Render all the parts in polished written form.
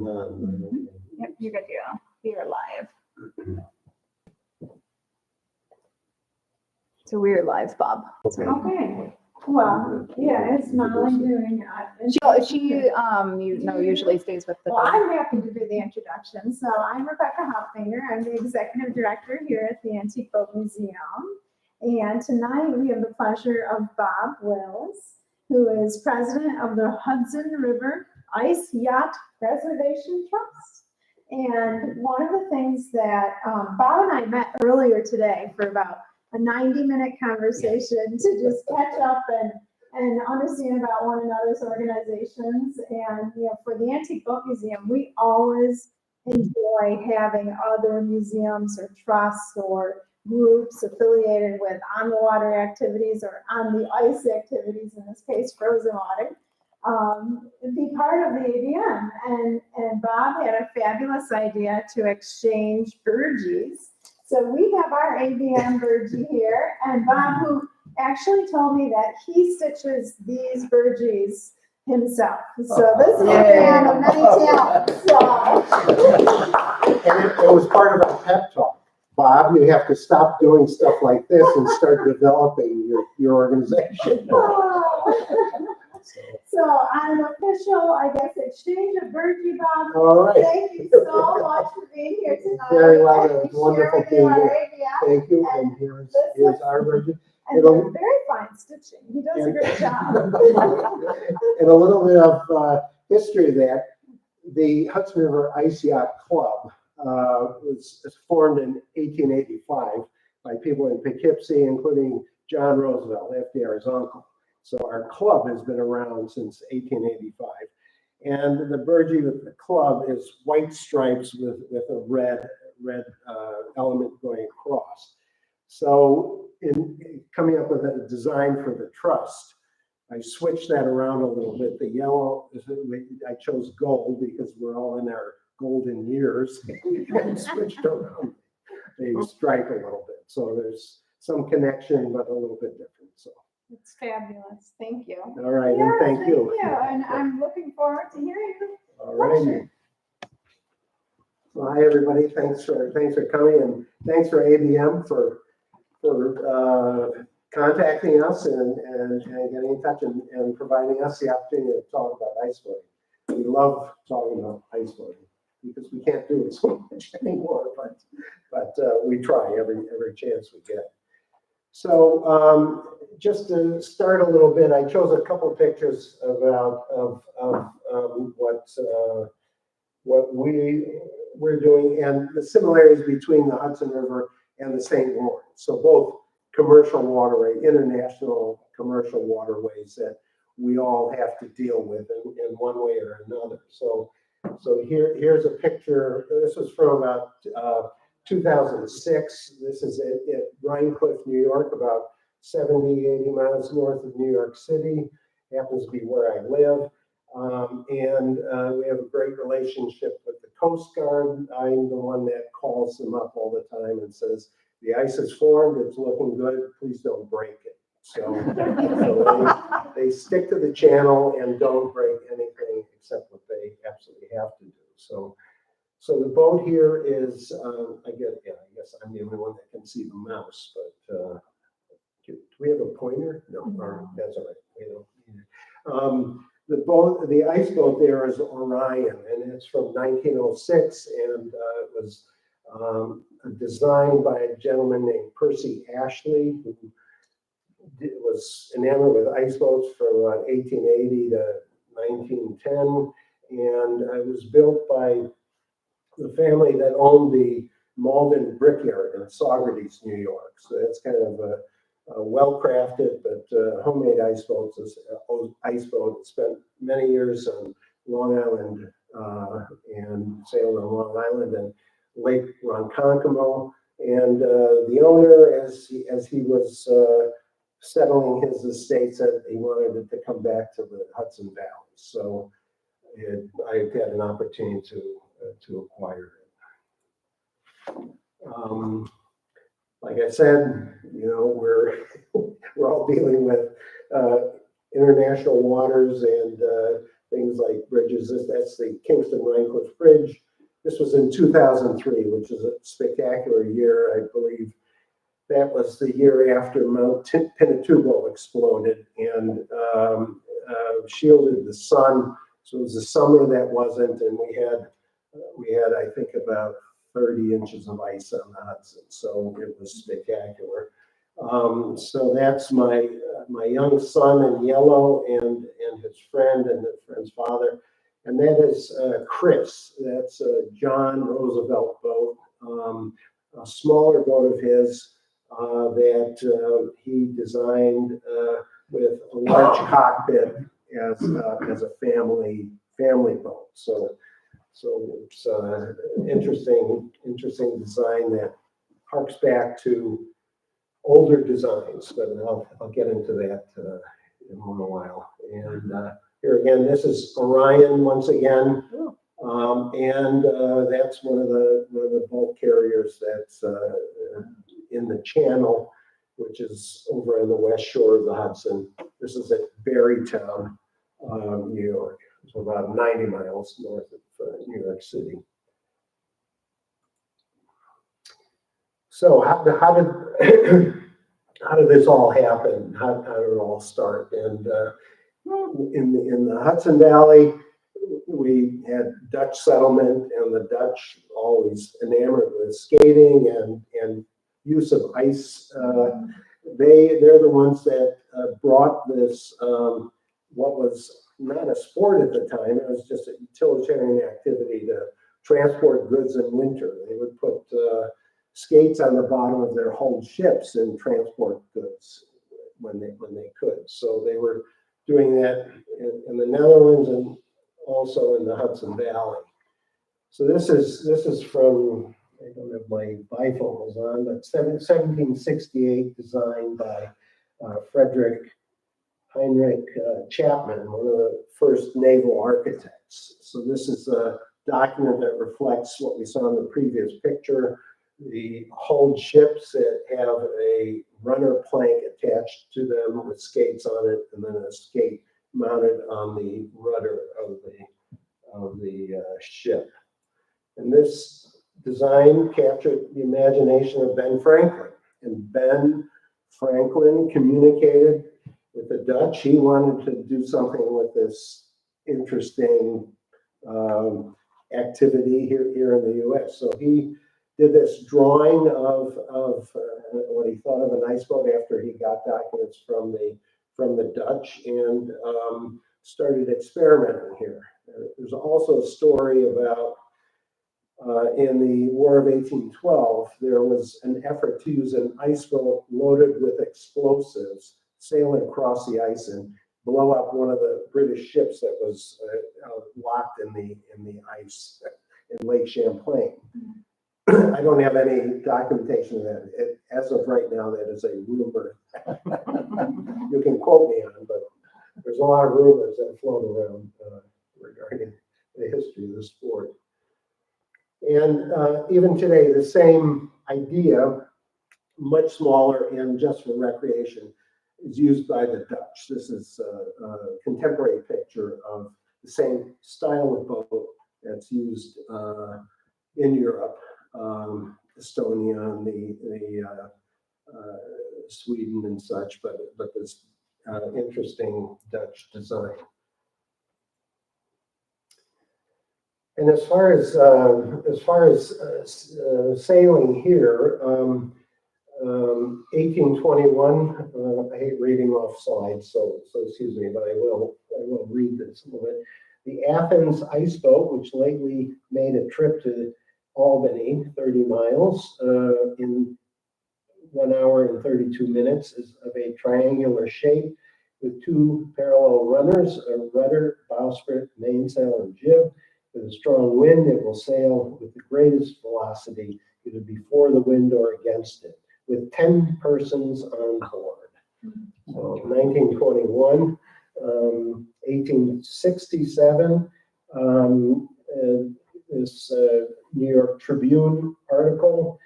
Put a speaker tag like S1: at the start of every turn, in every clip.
S1: Yep, you're good to go. You're live. So we're live, Bob.
S2: Okay. Well, yeah, it's Molly doing
S1: She usually stays with the.
S2: Well, I'm happy to do the introduction. So I'm Rebecca Hopfinger. I'm the executive director here at the Antique Boat Museum. And tonight we have the pleasure of Bob Wills, who is president of the Hudson River Ice Yacht Preservation Trust. And one of the things that Bob and I met earlier today for about a 90-minute conversation to just catch up and understand about one another's organizations. And, you know, for the Antique Boat Museum, we always enjoy having other museums or trusts or groups affiliated with on-the-water activities or on the ice activities, in this case, frozen water, be part of the ABM. And Bob had a fabulous idea to exchange burgees. So we have our ABM burgee here, and Bob, who actually told me that he stitches these burgees himself. So this is a man of many talents.
S3: And it was part of our pep talk. Bob, you have to stop doing stuff like this and start developing your organization.
S2: So on an official, I guess, exchange of burgee, Bob.
S3: All right.
S2: Thank you so much for being here tonight.
S3: Very well. It was wonderful being here.
S2: Yeah.
S3: Thank you. And here's our burgee.
S2: And they're very fine stitching. He does a great job.
S3: And a little bit of history of that. The Hudson River Ice Yacht Club was formed in 1885 by people in Poughkeepsie, including John Roosevelt, FDR's uncle. So our club has been around since 1885. And the burgee with the club is white stripes with a red element going across. So in coming up with a design for the trust, I switched that around a little bit. The yellow, I chose gold because we're all in our golden years. And switched around the stripe a little bit. So there's some connection, but a little bit different. So.
S2: It's fabulous. Thank you.
S3: All right,
S2: yeah,
S3: and thank you.
S2: And I'm looking forward to hearing you.
S3: All right. Well, hi, everybody. Thanks for coming, and thanks for ABM for contacting us and getting in touch and providing us the opportunity to talk about ice boating. We love talking about ice boating because we can't do it so much anymore, but we try every chance we get. So just to start a little bit, I chose a couple of pictures about what we're doing and the similarities between the Hudson River and the St. Lawrence. So both commercial waterway, international commercial waterways that we all have to deal with in one way or another. So here's a picture. This was from about 2006. This is at Rhinecliff, New York, about 70, 80 miles north of New York City. Happens to be where I live. And we have a great relationship with the Coast Guard. I'm the one that calls them up all the time and says, the ice is formed, it's looking good, please don't break it. So they stick to the channel and don't break anything except what they absolutely have to do. So the boat here is, I guess I'm the only one that can see the mouse, but do we have a pointer? No, that's all right. The ice boat there is Orion, and it's from 1906, and it was designed by a gentleman named Percy Ashley, who was enamored with ice boats from 1880 to 1910, and it was built by the family that owned the Malden Brickyard in Saugerties, New York. So that's kind of a well-crafted but homemade ice boat. It spent many years on Long Island and sailed on Long Island and Lake Ronkonkoma. And the owner, as he was settling his estate, said he wanted it to come back to the Hudson Valley. So I had an opportunity to acquire it. Like I said, you know, we're all dealing with international waters and things like bridges. That's the Kingston Rhinecliff Bridge. This was in 2003, which is a spectacular year. I believe that was the year after Mount Pinatubo exploded and shielded the sun. So it was the summer that wasn't, and we had I think about 30 inches of ice on the Hudson. So it was spectacular. So that's my young son in yellow and his friend and the friend's father. And that is KRISS. That's a John Roosevelt boat, a smaller boat of his that he designed with a large cockpit as a family boat. So it's interesting design that harks back to older designs, but I'll get into that in a little while. And here again, this is Orion once again, and that's one of the bulk carriers that's in the channel, which is over on the west shore of the Hudson. This is at Barrytown, New York. So about 90 miles north of New York City. So how did this all happen? How did it all start? And in the Hudson Valley, we had Dutch settlement, and the Dutch always enamored with skating and use of ice. They're the ones that brought this what was not a sport at the time. It was just a utilitarian activity to transport goods in winter. They would put skates on the bottom of their hulled ships and transport goods when they could. So they were doing that in the Netherlands and also in the Hudson Valley. So this is from, I don't have my bifocals on, but 1768, designed by Frederick Heinrich Chapman, one of the first naval architects. So this is a document that reflects what we saw in the previous picture. The hulled ships that have a runner plank attached to them with skates on it, and then a skate mounted on the rudder of the ship. And this design captured the imagination of Ben Franklin. And Ben Franklin communicated with the Dutch. He wanted to do something with this interesting activity here in the U.S. So he did this drawing of what he thought of an ice boat after he got documents from the Dutch, and started experimenting here. There's also a story about in the War of 1812, there was an effort to use an ice boat loaded with explosives, sailing across the ice and blow up one of the British ships that was locked in the ice in Lake Champlain. I don't have any documentation of that. As of right now, that is a rumor. You can quote me on, but there's a lot of rumors that float around regarding the history of the sport. And even today, the same idea, much smaller and just for recreation, is used by the Dutch. This is a contemporary picture of the same style of boat that's used in Europe, Estonia, and the Sweden and such, but this interesting Dutch design. And as far as sailing here, 1821. I hate reading off slides, so excuse me, but I will read this a little bit. The Athens ice boat, which lately made a trip to Albany, 30 miles in 1 hour and 32 minutes, is of a triangular shape with two parallel runners, a rudder, bowsprit, mainsail, and jib. With a strong wind, it will sail with the greatest velocity, either before the wind or against it, with 10 persons on board. So 1921, 1867, this New York Tribune article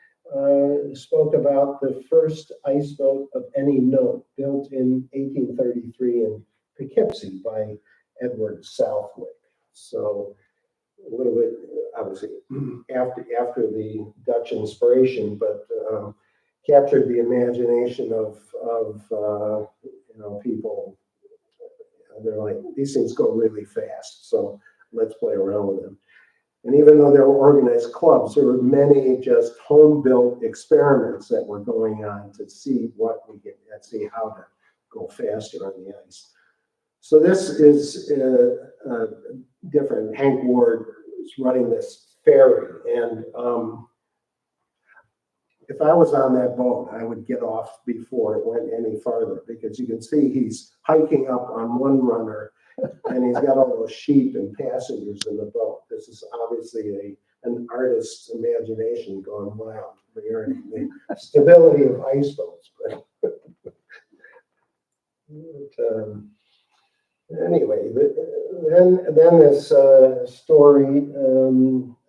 S3: spoke about the first ice boat of any note built in 1833 in Poughkeepsie by Edward Southwick. So a little bit, obviously, after the Dutch inspiration, but captured the imagination of people. They're like, these things go really fast, so let's play around with them. And even though there were organized clubs, there were many just home-built experiments that were going on to see what we get, and see how to go faster on the ice. So this is different. Hank Ward is running this ferry, and if I was on that boat, I would get off before it went any farther, because you can see he's hiking up on one runner, and he's got all those sheep and passengers in the boat. This is obviously an artist's imagination going wild regarding the stability of ice boats. But anyway, then this story,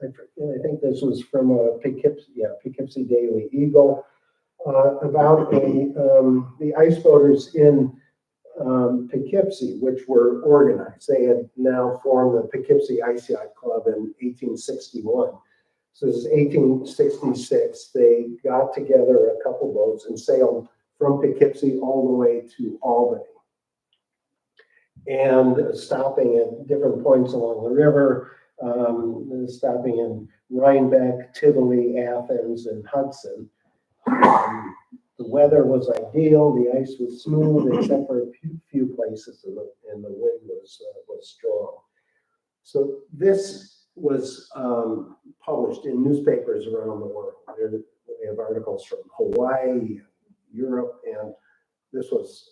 S3: I think this was from a Poughkeepsie Daily Eagle, about the ice boaters in Poughkeepsie, which were organized. They had now formed the Poughkeepsie Ice Yacht Club in 1861. So this is 1866. They got together a couple boats and sailed from Poughkeepsie all the way to Albany, and stopping at different points along the river, stopping in Rhinebeck, Tivoli, Athens, and Hudson. The weather was ideal. The ice was smooth, except for a few places, and the wind was strong. So this was published in newspapers around the world. We have articles from Hawaii, Europe, and this was,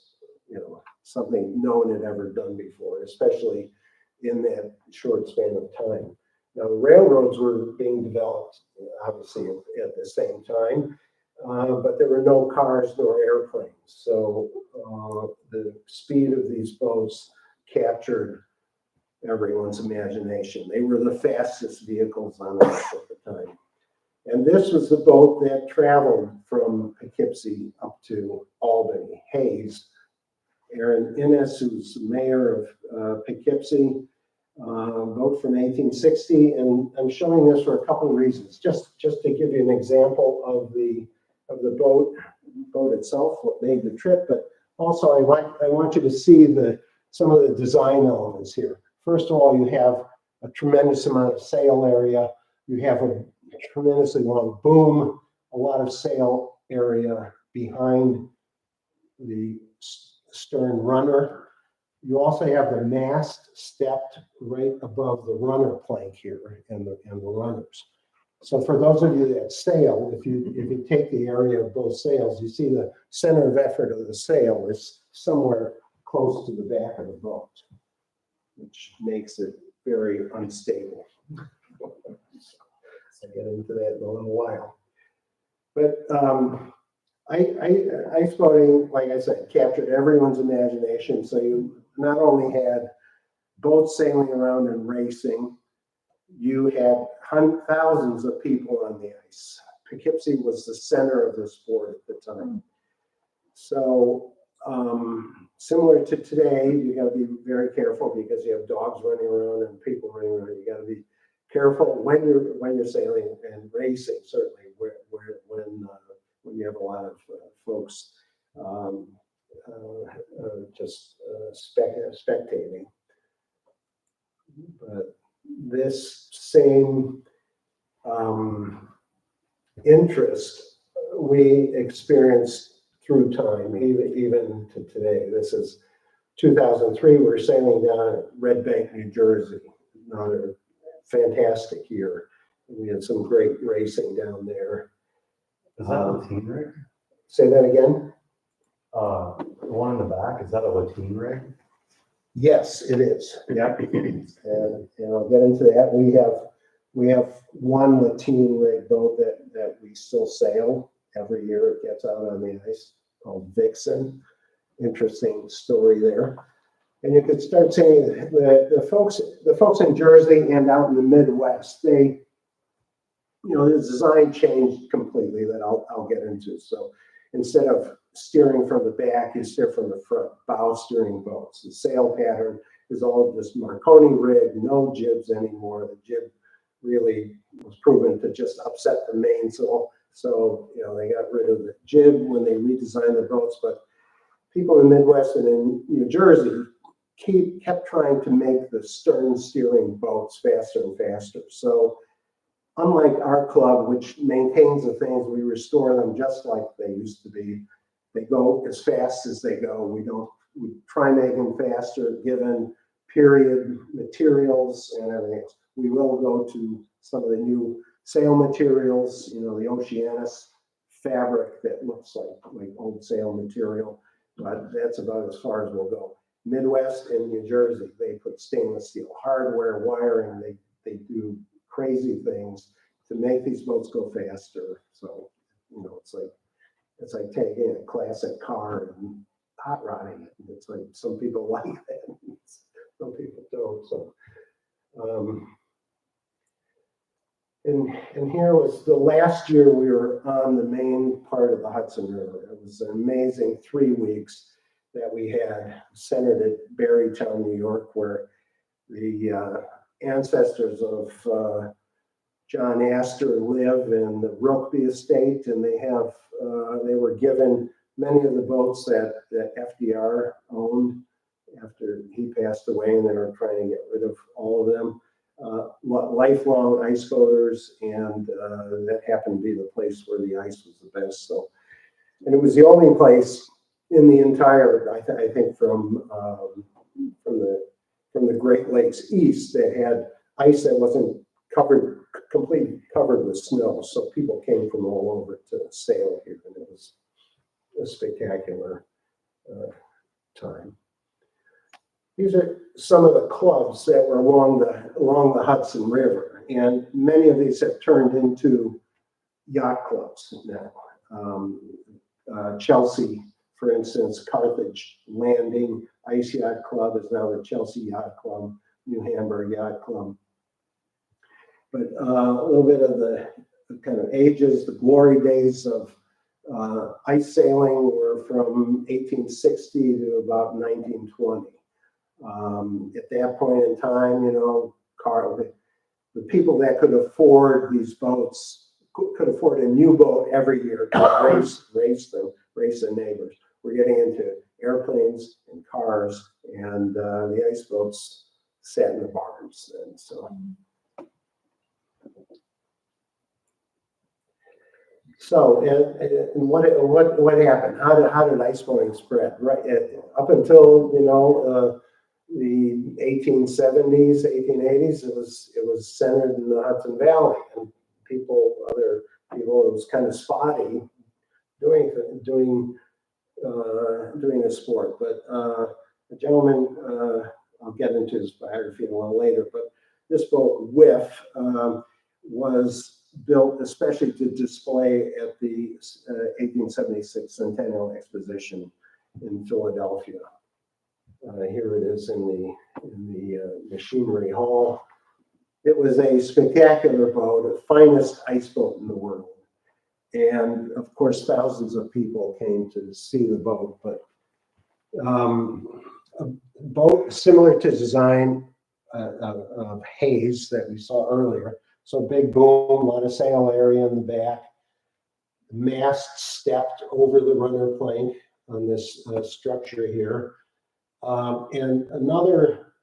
S3: something no one had ever done before, especially in that short span of time. Now, railroads were being developed, obviously, at the same time. But there were no cars nor airplanes. So the speed of these boats captured everyone's imagination. They were the fastest vehicles on Earth at the time. And this was the boat that traveled from Poughkeepsie up to Albany. Hayes, Aaron Innes, who's mayor of Poughkeepsie, boat from 1860. And I'm showing this for a couple of reasons. Just to give you an example of the boat itself, what made the trip, but also I want you to see some of the design elements here. First of all, you have a tremendous amount of sail area. You have a tremendously long boom, a lot of sail area behind the stern runner. You also have the mast stepped right above the runner plank here and the runners. So for those of you that sail, if you take the area of both sails, you see the center of effort of the sail is somewhere close to the back of the boat, which makes it very unstable. I'll get into that in a little while. But ice boating, like I said, captured everyone's imagination. So you not only had boats sailing around and racing, you had thousands of people on the ice. Poughkeepsie was the center of the sport at the time. So similar to today, you got to be very careful because you have dogs running around and people running around. You got to be careful when you're sailing and racing. Certainly, when you have a lot of folks just spectating. But this same interest we experienced through time, even to today. This is 2003. We're sailing down at Red Bank, New Jersey. Another fantastic year. We had some great racing down there.
S4: Is that a lateen rig?
S3: Say that again?
S4: The one in the back, is that a lateen rig?
S3: Yes, it is. Yeah, and I'll get into that. We have one lateen rig boat that we still sail every year. It gets out on the ice, called Vixen. Interesting story there. And you could start saying the folks in Jersey and out in the Midwest, the design changed completely that I'll get into. So instead of steering from the back, you steer from the front, bow steering boats. The sail pattern is all just Marconi rig, no jibs anymore. The jib really was proven to just upset the mainsail. So, you know, they got rid of the jib when they redesigned the boats, but people in the Midwest and in New Jersey kept trying to make the stern steering boats faster and faster. So unlike our club, which maintains the things, we restore them just like they used to be. They go as fast as they go. We try and make them faster given period, materials, and everything else. We will go to some of the new sail materials, you know, the Oceanus fabric that looks like old sail material, but that's about as far as we'll go. Midwest and New Jersey, they put stainless steel hardware, wiring, they do crazy things to make these boats go faster. So, you know, it's like taking a classic car and hot rodding it. It's like some people like that, some people don't. So, and here was the last year we were on the main part of the Hudson River. It was an amazing 3 weeks that we had centered at Barrytown, New York, where the ancestors of John Astor live in the Rokeby estate, and they were given many of the boats that FDR owned after he passed away, and they were trying to get rid of all of them. Lifelong ice boaters, and that happened to be the place where the ice was the best. So, and it was the only place in the entire, I think, from the Great Lakes east that had ice that wasn't completely covered with snow. So people came from all over to sail here, and it was a spectacular time. These are some of the clubs that were along the Hudson River, and many of these have turned into yacht clubs now. Chelsea, for instance, Carthage Landing Ice Yacht Club is now the Chelsea Yacht Club, New Hamburg Yacht Club. But a little bit of the kind of ages, the glory days of ice sailing were from 1860 to about 1920. At that point in time, you know, the people that could afford these boats could afford a new boat every year to race their neighbors. We're getting into airplanes and cars, and the ice boats sat in the barns. And so, and what happened? How did ice boating spread? Right up until, you know, the 1870s, 1880s, it was centered in the Hudson Valley, and other people, it was kind of spotty doing the sport. But a gentleman, I'll get into his biography a little later, but this boat, Whiff, was built especially to display at the 1876 Centennial Exposition in Philadelphia. Here it is in the machinery hall. It was a spectacular boat, the finest ice boat in the world. And of course, thousands of people came to see the boat, but a boat similar to design of Hayes that we saw earlier. So big boom, a lot of sail area in the back. The mast stepped over the rudder plank on this structure here. And another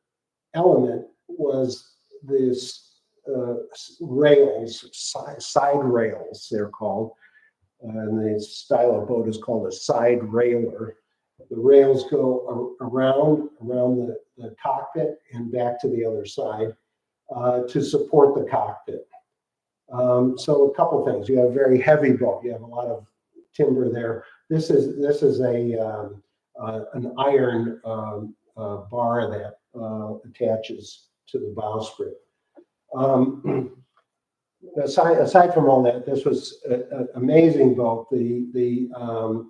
S3: element was this rails, side rails, they're called. And the style of boat is called a side railer. The rails go around the cockpit and back to the other side to support the cockpit. So a couple things. You have a very heavy boat. You have a lot of timber there. This is an iron bar that attaches to the bowsprit. Aside from all that, this was an amazing boat. The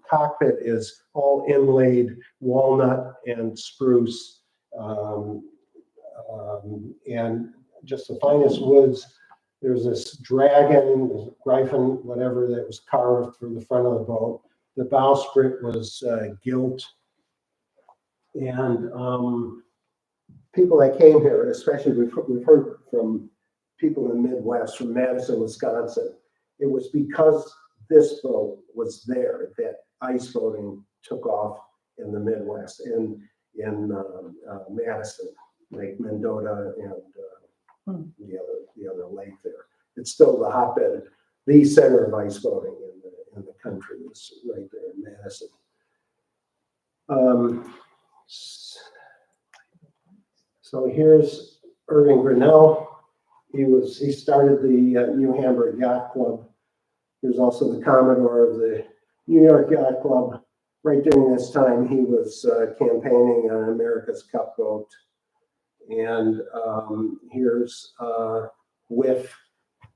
S3: cockpit is all inlaid walnut and spruce, and just the finest woods. There's this dragon, griffin, whatever, that was carved through the front of the boat. The bowsprit was gilt, and people that came here, especially we've heard from people in the Midwest, from Madison, Wisconsin, it was because this boat was there that ice boating took off in the Midwest, in Madison, Lake Mendota, and the other lake there. It's still the hotbed, the center of ice boating in the country is right there in Madison. So here's Irving Grinnell. He started the New Hamburg Yacht Club. He was also the Commodore of the New York Yacht Club. Right during this time, he was campaigning on America's Cup boat. And here's Whiff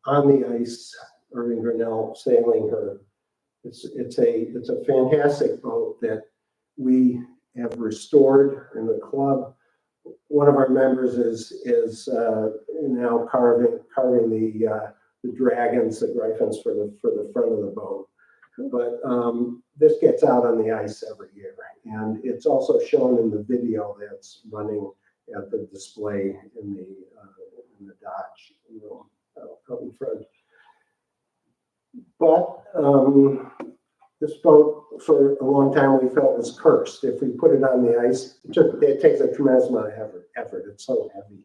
S3: on the ice, Irving Grinnell sailing her. It's a fantastic boat that we have restored in the club. One of our members is now carving the dragons, the griffins for the front of the boat. But this gets out on the ice every year, and it's also shown in the video that's running at the display in the Dodge room out in front. But this boat, for a long time, we felt was cursed. If we put it on the ice, it takes a tremendous amount of effort. It's so heavy.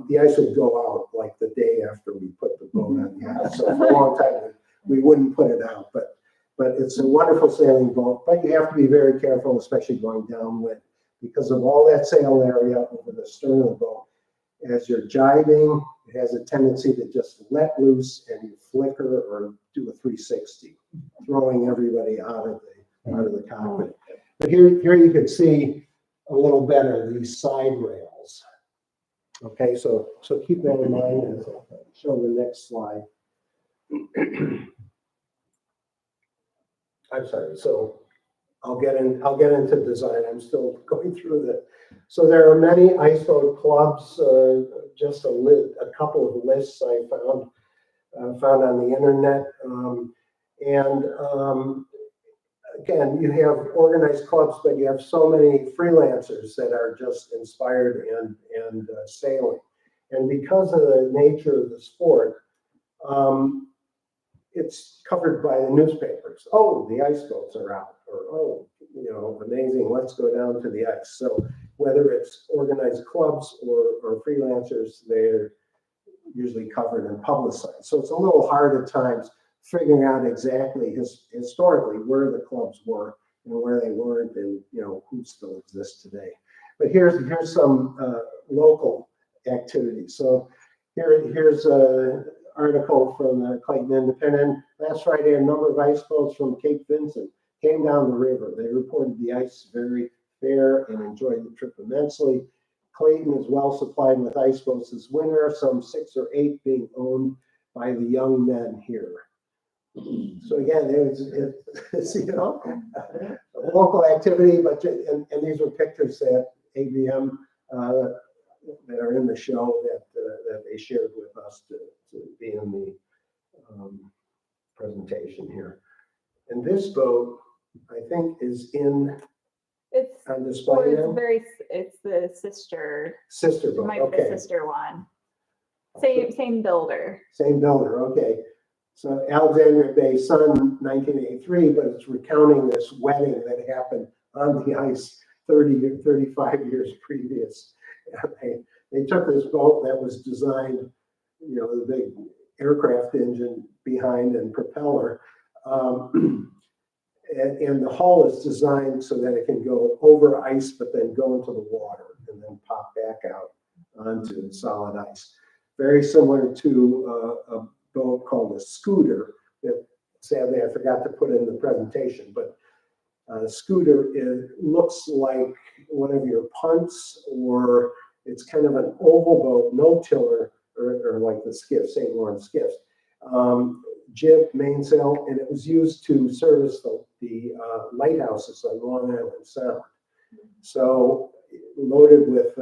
S3: The ice would go out like the day after we put the boat on the ice. So for a long time, we wouldn't put it out. But it's a wonderful sailing boat. But you have to be very careful, especially going downwind, because of all that sail area over the stern of the boat. As you're jibing, it has a tendency to just let loose and you flicker or do a 360, throwing everybody out of the cockpit. But here you can see a little better these side rails. Okay, so keep that in mind as I show the next slide. I'm sorry. So I'll get into design. I'm still going through that. So there are many ice boat clubs. Just a couple of lists I found on the internet. Again, you have organized clubs, but you have so many freelancers that are just inspired and sailing. And because of the nature of the sport, it's covered by the newspapers. Oh, the ice boats are out, or oh, amazing, let's go down to the ice. So whether it's organized clubs or freelancers, they're usually covered and publicized. So it's a little hard at times figuring out exactly historically where the clubs were and where they weren't, and who still exists today. But here's some local activities. So here's a article from the Clayton Independent. Last Friday, a number of ice boats from Cape Vincent came down the river. They reported the ice very fair and enjoyed the trip immensely. Clayton is well supplied with ice boats this winter, some 6 or 8 being owned by the young men here. So again, it's a local activity, but and these were pictures that ABM that are in the show that they shared with us to be in the presentation here. And this boat, I think, is on display now.
S1: It's the sister
S3: boat.
S1: might be
S3: Okay.
S1: the sister one. Same builder.
S3: Same builder. Okay. So Alexandria Bay Sun, 1983, but it's recounting this wedding that happened on the ice 35 years previous. They took this boat that was designed, the big aircraft engine behind and propeller, and the hull is designed so that it can go over ice, but then go into the water and then pop back out onto solid ice. Very similar to a boat called a scooter that sadly I forgot to put in the presentation, but a scooter looks like one of your punts, or it's kind of an oval boat, no tiller, or like the skiff, St. Lawrence skiffs. Jib, mainsail, and it was used to service the lighthouses on Long Island Sound. So loaded with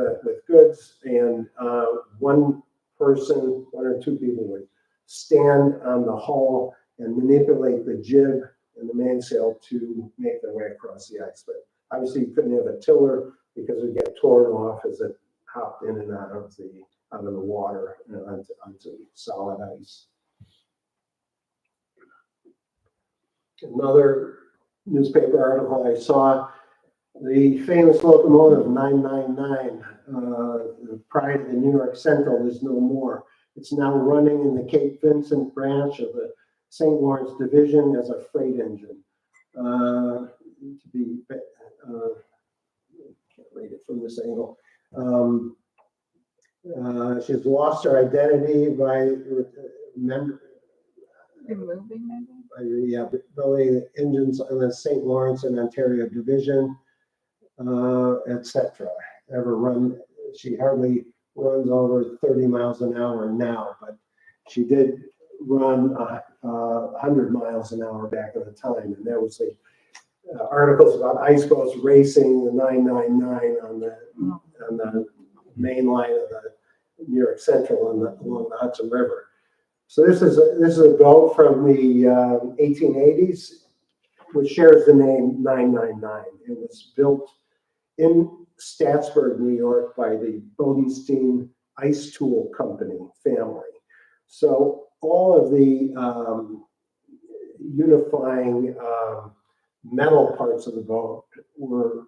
S3: goods, and one or two people would stand on the hull and manipulate the jib and the mainsail to make their way across the ice. But obviously you couldn't have a tiller because it would get torn off as it hopped in and out of the water onto solid ice. Another newspaper article I saw, the famous locomotive 999, the pride of the New York Central, is no more. It's now running in the Cape Vincent branch of the St. Lawrence Division as a freight engine. Can't read it from this angle. She's lost her identity by
S1: Removing maybe?
S3: building engines on the St. Lawrence and Ontario Division, etc. She hardly runs over 30 miles an hour now, but she did run 100 miles an hour back at the time, and there was the articles about ice boats racing the 999 on the main line of the New York Central along the Hudson River. So this is a boat from the 1880s, which shares the name 999. It was built in Statsburg, New York, by the Bodenstein Ice Tool Company family. So all of the unifying metal parts of the boat were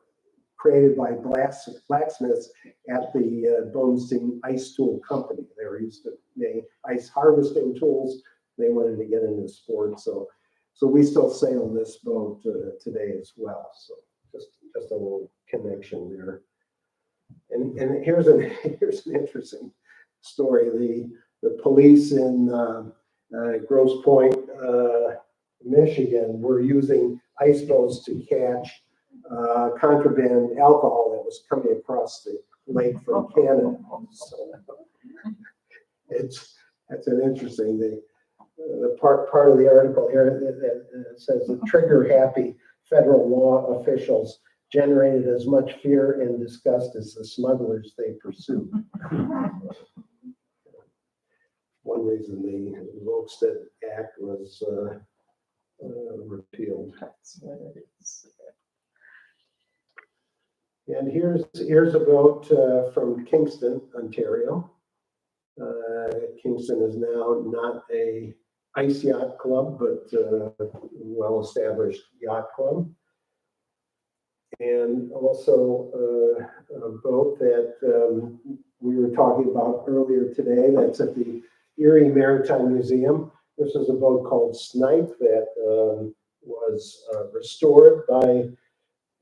S3: created by blacksmiths at the Bodenstein Ice Tool Company. They were used to make ice harvesting tools. They wanted to get into sport, so we still sail this boat today as well. So just a little connection there. And here's an interesting story. The police in Grosse Pointe, Michigan, were using ice boats to catch contraband alcohol that was coming across the lake from Canada. So that's an interesting. The part of the article here that says the trigger-happy federal law officials generated as much fear and disgust as the smugglers they pursued. One reason the Volstead Act was repealed.
S1: That's what it is.
S3: And here's a boat from Kingston, Ontario. Kingston is now not a ice yacht club, but a well-established yacht club. And also a boat that we were talking about earlier today that's at the Erie Maritime Museum. This is a boat called Snipe that was restored by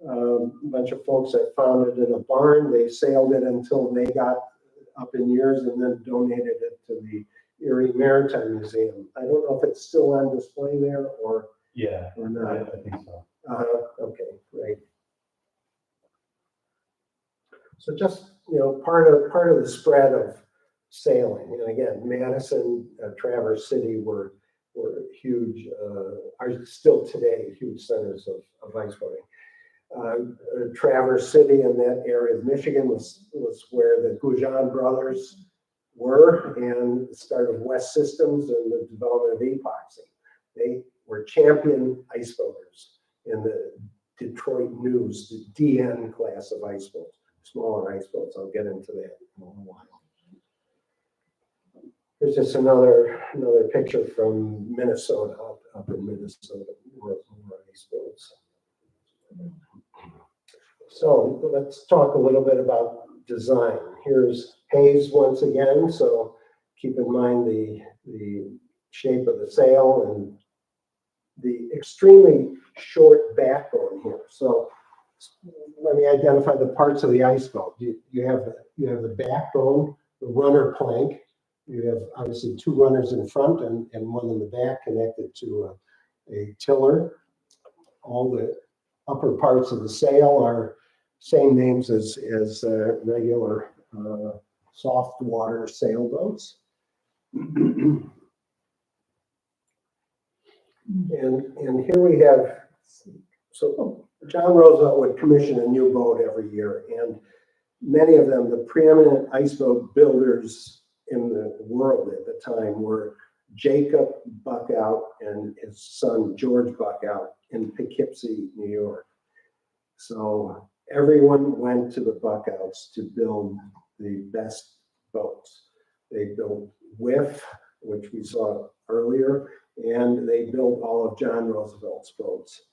S3: a bunch of folks that found it in a barn. They sailed it until they got up in years and then donated it to the Erie Maritime Museum. I don't know if it's still on display there or not.
S4: I think so.
S3: Okay, great. So just, part of the spread of sailing. And again, Madison, Traverse City were huge, are still today huge centers of ice boating. Traverse City in that area of Michigan was where the Goujon brothers were, and the start of West Systems and the development of epoxy. They were champion ice boaters in the Detroit News, the DN class of ice boats, smaller ice boats. I'll get into that in a little while. Here's just another picture from Minnesota, up in Minnesota, more ice boats. So let's talk a little bit about design. Here's Hayes once again. So keep in mind the shape of the sail and the extremely short backbone here. So let me identify the parts of the ice boat. You have the backbone, the runner plank. You have obviously two runners in front and one in the back connected to a tiller. All the upper parts of the sail are same names as regular soft water sailboats. And here we have, so John Roosevelt would commission a new boat every year, and many of them, the preeminent ice boat builders in the world at the time, were Jacob Buckout and his son George Buckout in Poughkeepsie, New York. So everyone went to the Buckouts to build the best boats. They built WIF, which we saw earlier, and they built all of John Roosevelt's boats.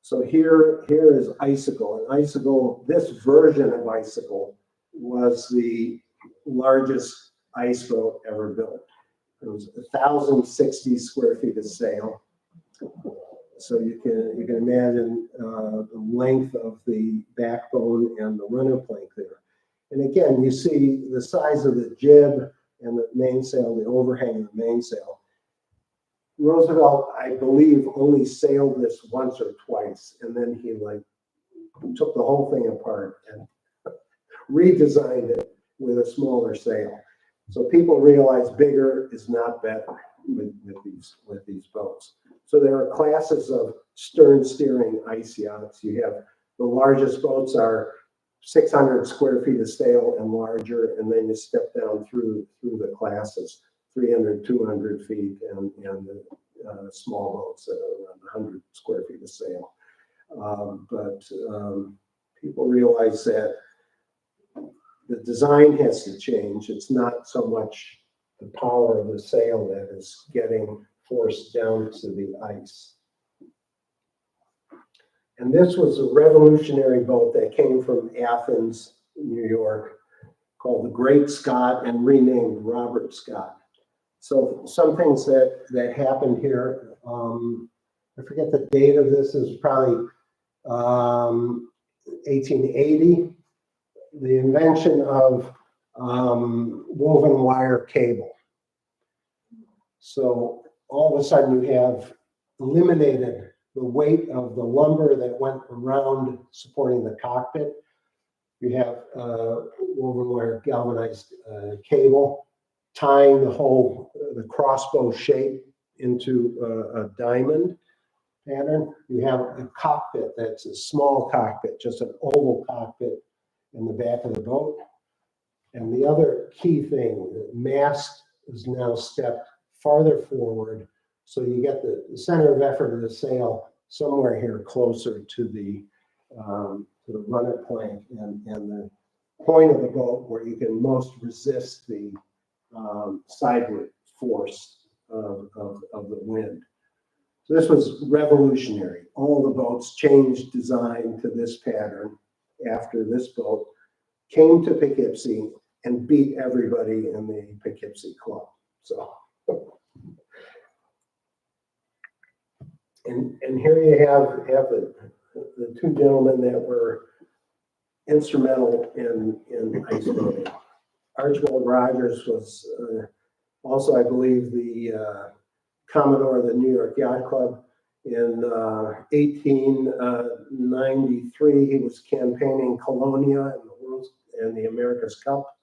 S3: So here is Icicle. And Icicle, this version of Icicle was the largest ice boat ever built. It was 1,060 square feet of sail. So you can imagine the length of the backbone and the runner plank there. And again, you see the size of the jib and the mainsail, the overhang of the mainsail. Roosevelt, I believe, only sailed this once or twice, and then he took the whole thing apart and redesigned it with a smaller sail. So people realize bigger is not better with these boats. So there are classes of stern steering ice yachts. You have the largest boats are 600 square feet of sail and larger, and then you step down through the classes, 300, 200 feet, and the small boats that are around 100 square feet of sail. But people realize that the design has to change. It's not so much the power of the sail that is getting forced down to the ice. And this was a revolutionary boat that came from Athens, New York, called the Great Scott and renamed Robert Scott. So some things that happened here, I forget the date of this, is probably 1880, the invention of woven wire cable. So all of a sudden you have eliminated the weight of the lumber that went around supporting the cockpit. You have woven wire galvanized cable tying the crossbow shape into a diamond pattern. You have a cockpit that's a small cockpit, just an oval cockpit in the back of the boat. And the other key thing, the mast is now stepped farther forward, so you get the center of effort of the sail somewhere here closer to the runner plank and the point of the boat where you can most resist the sideward force of the wind. So this was revolutionary. All the boats changed design to this pattern after this boat came to Poughkeepsie and beat everybody in the Poughkeepsie Club. So, and here you have the two gentlemen that were instrumental in ice boating. Archibald Rogers was also, I believe, the Commodore of the New York Yacht Club. In 1893, he was campaigning Colonia in the America's Cup.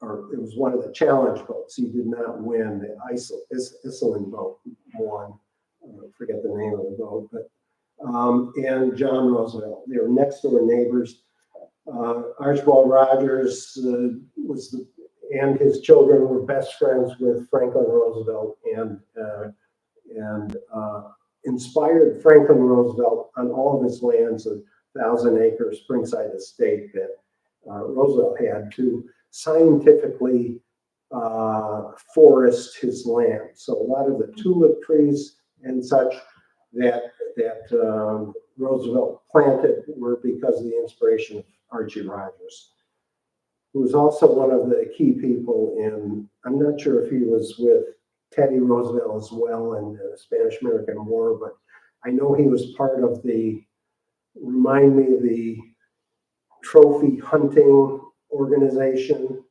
S3: Or it was one of the challenge boats. He did not win. The Iceland boat won. I forget the name of the boat, but and John Roosevelt. They were next door neighbors. Archibald Rogers and his children were best friends with Franklin Roosevelt and inspired Franklin Roosevelt on all of his lands, a 1,000-acre Springside estate that Roosevelt had, to scientifically forest his land. So a lot of the tulip trees and such that Roosevelt planted were because of the inspiration of Archie Rogers, who was also one of the key people in, I'm not sure if he was with Teddy Roosevelt as well in the Spanish-American War, but I know he was part of the trophy hunting organization.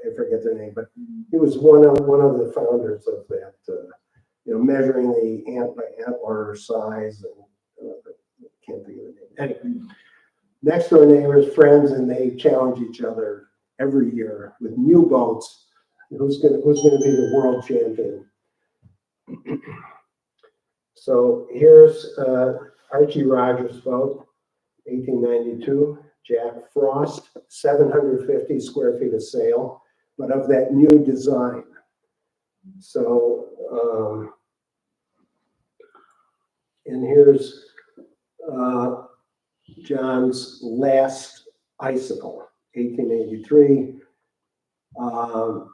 S3: I forget their name, but he was one of the founders of that, measuring the antler size, and can't think of the name. Anyway, next door neighbors, friends, and they challenge each other every year with new boats. Who's gonna be the world champion? So here's Archie Rogers' boat, 1892, Jack Frost, 750 square feet of sail, but of that new design. So, and here's John's last icicle, 1883.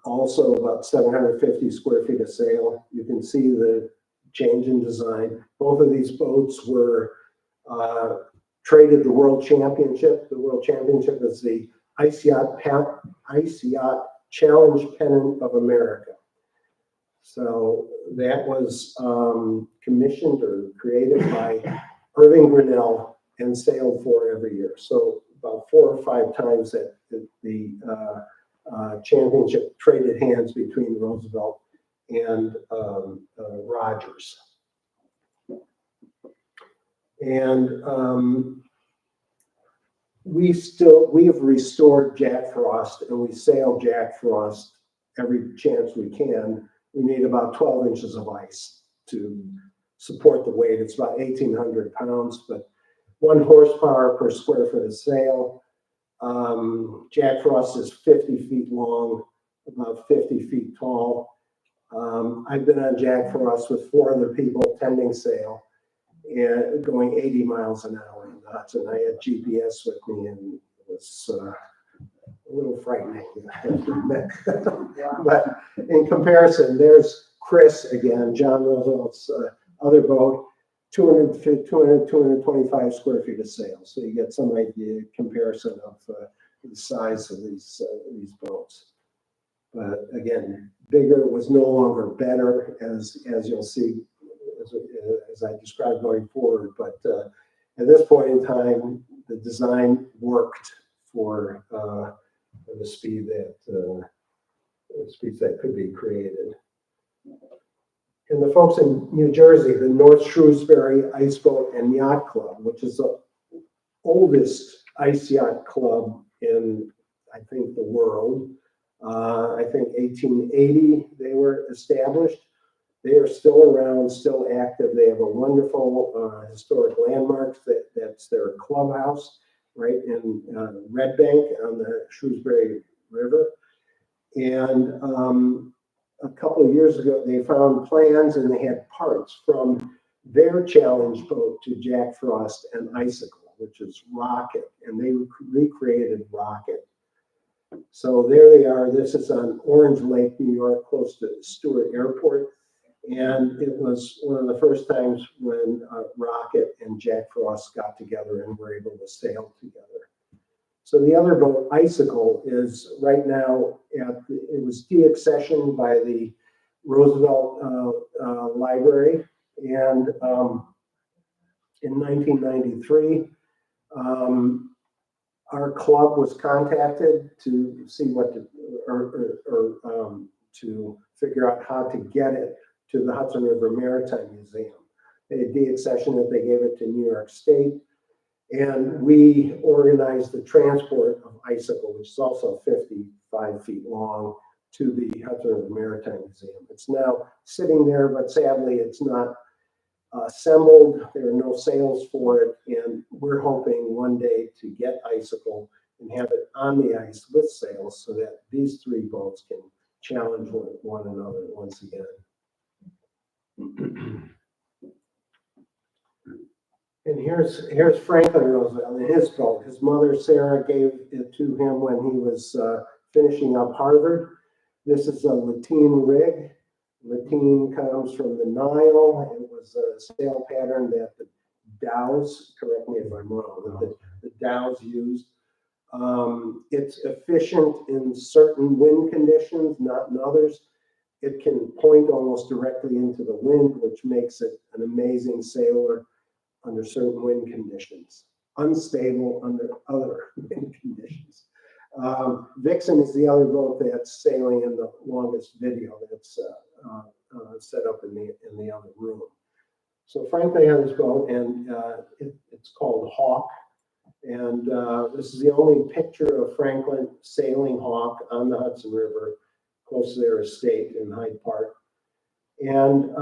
S3: Also about 750 square feet of sail. You can see the change in design. Both of these boats were traded the World Championship. The World Championship is the Ice Yacht Challenge Pennant of America. So that was commissioned or created by Irving Grinnell and sailed for every year. So about 4 or 5 times that the championship traded hands between Roosevelt and Rogers. And we have restored Jack Frost, and we sail Jack Frost every chance we can. We need about 12 inches of ice to support the weight. It's about 1,800 pounds, but 1 horsepower per square foot of sail. Jack Frost is 50 feet long, about 50 feet tall. I've been on Jack Frost with 4 other people tending sail and going 80 miles an hour in the Hudson. I had GPS with me, and it was a little frightening, I have to admit. But in comparison, there's KRISS again, John Roosevelt's other boat, 225 square feet of sail. So you get some idea, comparison of the size of these boats. But again, bigger was no longer better, as you'll see, as I described going forward. But at this point in time, the design worked for the speeds that could be created. And the folks in New Jersey, the North Shrewsbury Ice Boat and Yacht Club, which is the oldest ice yacht club in, I think, the world. I think 1880 they were established. They are still around, still active. They have a wonderful historic landmark that's their clubhouse right in Red Bank on the Shrewsbury River. And a couple of years ago, they found plans and they had parts from their challenge boat to Jack Frost and Icicle, which is Rocket, and they recreated Rocket. So there they are. This is on Orange Lake, New York, close to Stewart Airport. And it was one of the first times when Rocket and Jack Frost got together and were able to sail together. So the other boat, Icicle, is right now it was deaccessioned by the Roosevelt Library, and in 1993, our club was contacted to see what to figure out how to get it to the Hudson River Maritime Museum. They had deaccessioned it, they gave it to New York State. And we organized the transport of Icicle, which is also 55 feet long, to the Hudson River Maritime Museum. It's now sitting there, but sadly it's not assembled. There are no sales for it. And we're hoping one day to get Icicle and have it on the ice with sails so that these 3 boats can challenge one another once again. And here's Franklin Roosevelt in his boat. His mother, Sarah, gave it to him when he was finishing up Harvard. This is a lateen rig. Lateen comes from the Nile. It was a sail pattern that the Dows, correct me if I'm wrong, that the Dows used. It's efficient in certain wind conditions, not in others. It can point almost directly into the wind, which makes it an amazing sailor under certain wind conditions, unstable under other wind conditions. Vixen is the other boat that's sailing in the longest video that's set up in the other room. So Franklin had this boat, and it's called Hawk. And this is the only picture of Franklin sailing Hawk on the Hudson River, close to their estate in Hyde Park. And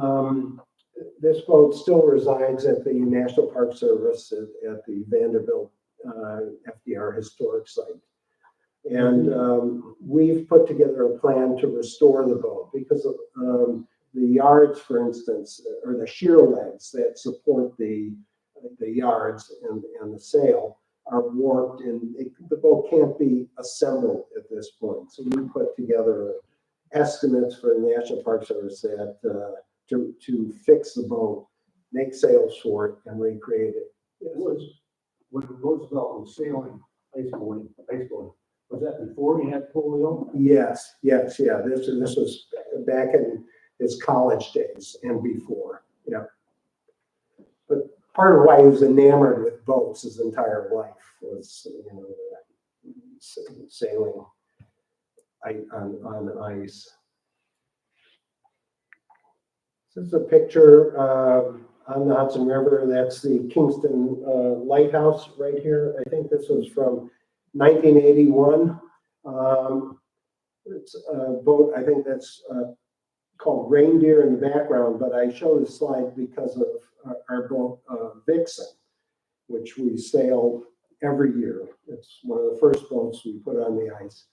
S3: this boat still resides at the National Park Service at the Vanderbilt FDR Historic Site. And we've put together a plan to restore the boat because the yards, for instance, or the shear legs that support the the yards and the sail are warped, and the boat can't be assembled at this point. So we put together estimates for the National Park Service that to fix the boat, make sails for it, and recreate it.
S5: It was, when Roosevelt was sailing, ice boating, was that before he had polio?
S3: Yes, yeah. This was back in his college days and before. Yeah. But part of why he was enamored with boats his entire life was, sailing on ice. This is a picture on the Hudson River. That's the Kingston Lighthouse right here. I think this was from 1981. It's a boat, I think that's called Reindeer in the background, but I show this slide because of our boat Vixen, which we sail every year. It's one of the first boats we put on the ice.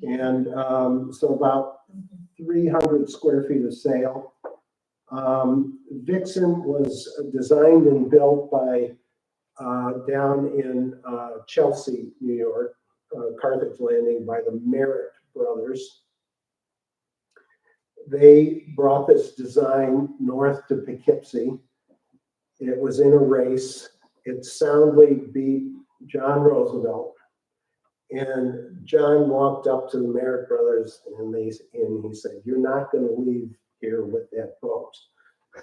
S3: And so about 300 square feet of sail. Vixen was designed and built by down in Chelsea, New York, Carthage Landing, by the Merritt brothers. They brought this design north to Poughkeepsie. It was in a race. It soundly beat John Roosevelt. And John walked up to the Merritt brothers and he said, "You're not going to leave here with that boat.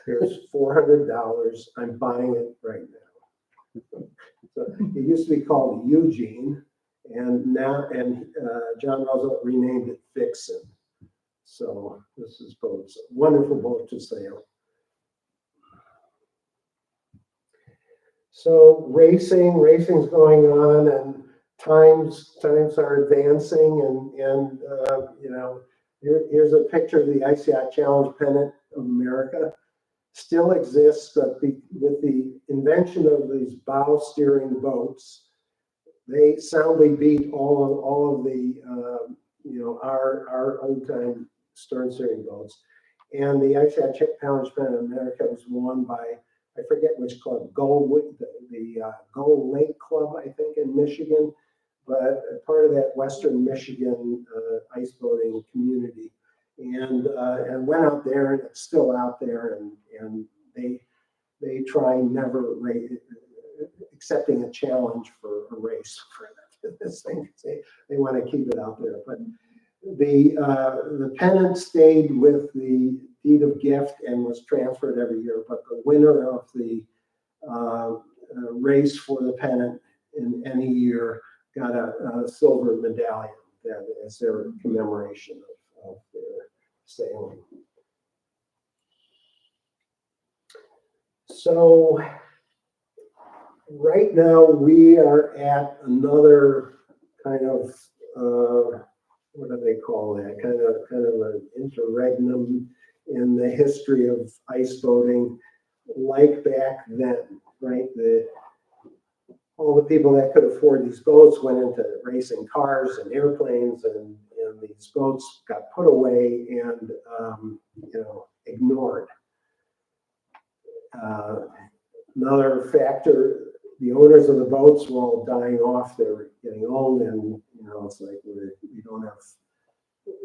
S3: Here's $400. I'm buying it right now." So it used to be called Eugene, and John Roosevelt renamed it Vixen. So this is boats, a wonderful boat to sail. So racing's going on, and times are advancing, and here's a picture of the Ice Yacht Challenge pennant of America. Still exists, but with the invention of these bow steering boats, they soundly beat all of the our old time stern steering boats. And the Ice Yacht Challenge pennant of America was won by, I forget which club, the Gull Lake Club, I think, in Michigan, but part of that Western Michigan ice boating community, and went out there, and it's still out there, and they try never accepting a challenge for a race for this thing. They want to keep it out there, but the pennant stayed with the deed of gift and was transferred every year, but the winner of the race for the pennant in any year got a silver medallion as their commemoration of their sailing. So right now we are at another kind of what do they call that? Kind of an interregnum in the history of ice boating, like back then, right? All the people that could afford these boats went into racing cars and airplanes, and these boats got put away and ignored. Another factor, the owners of the boats were all dying off. They were getting old, and it's like we don't have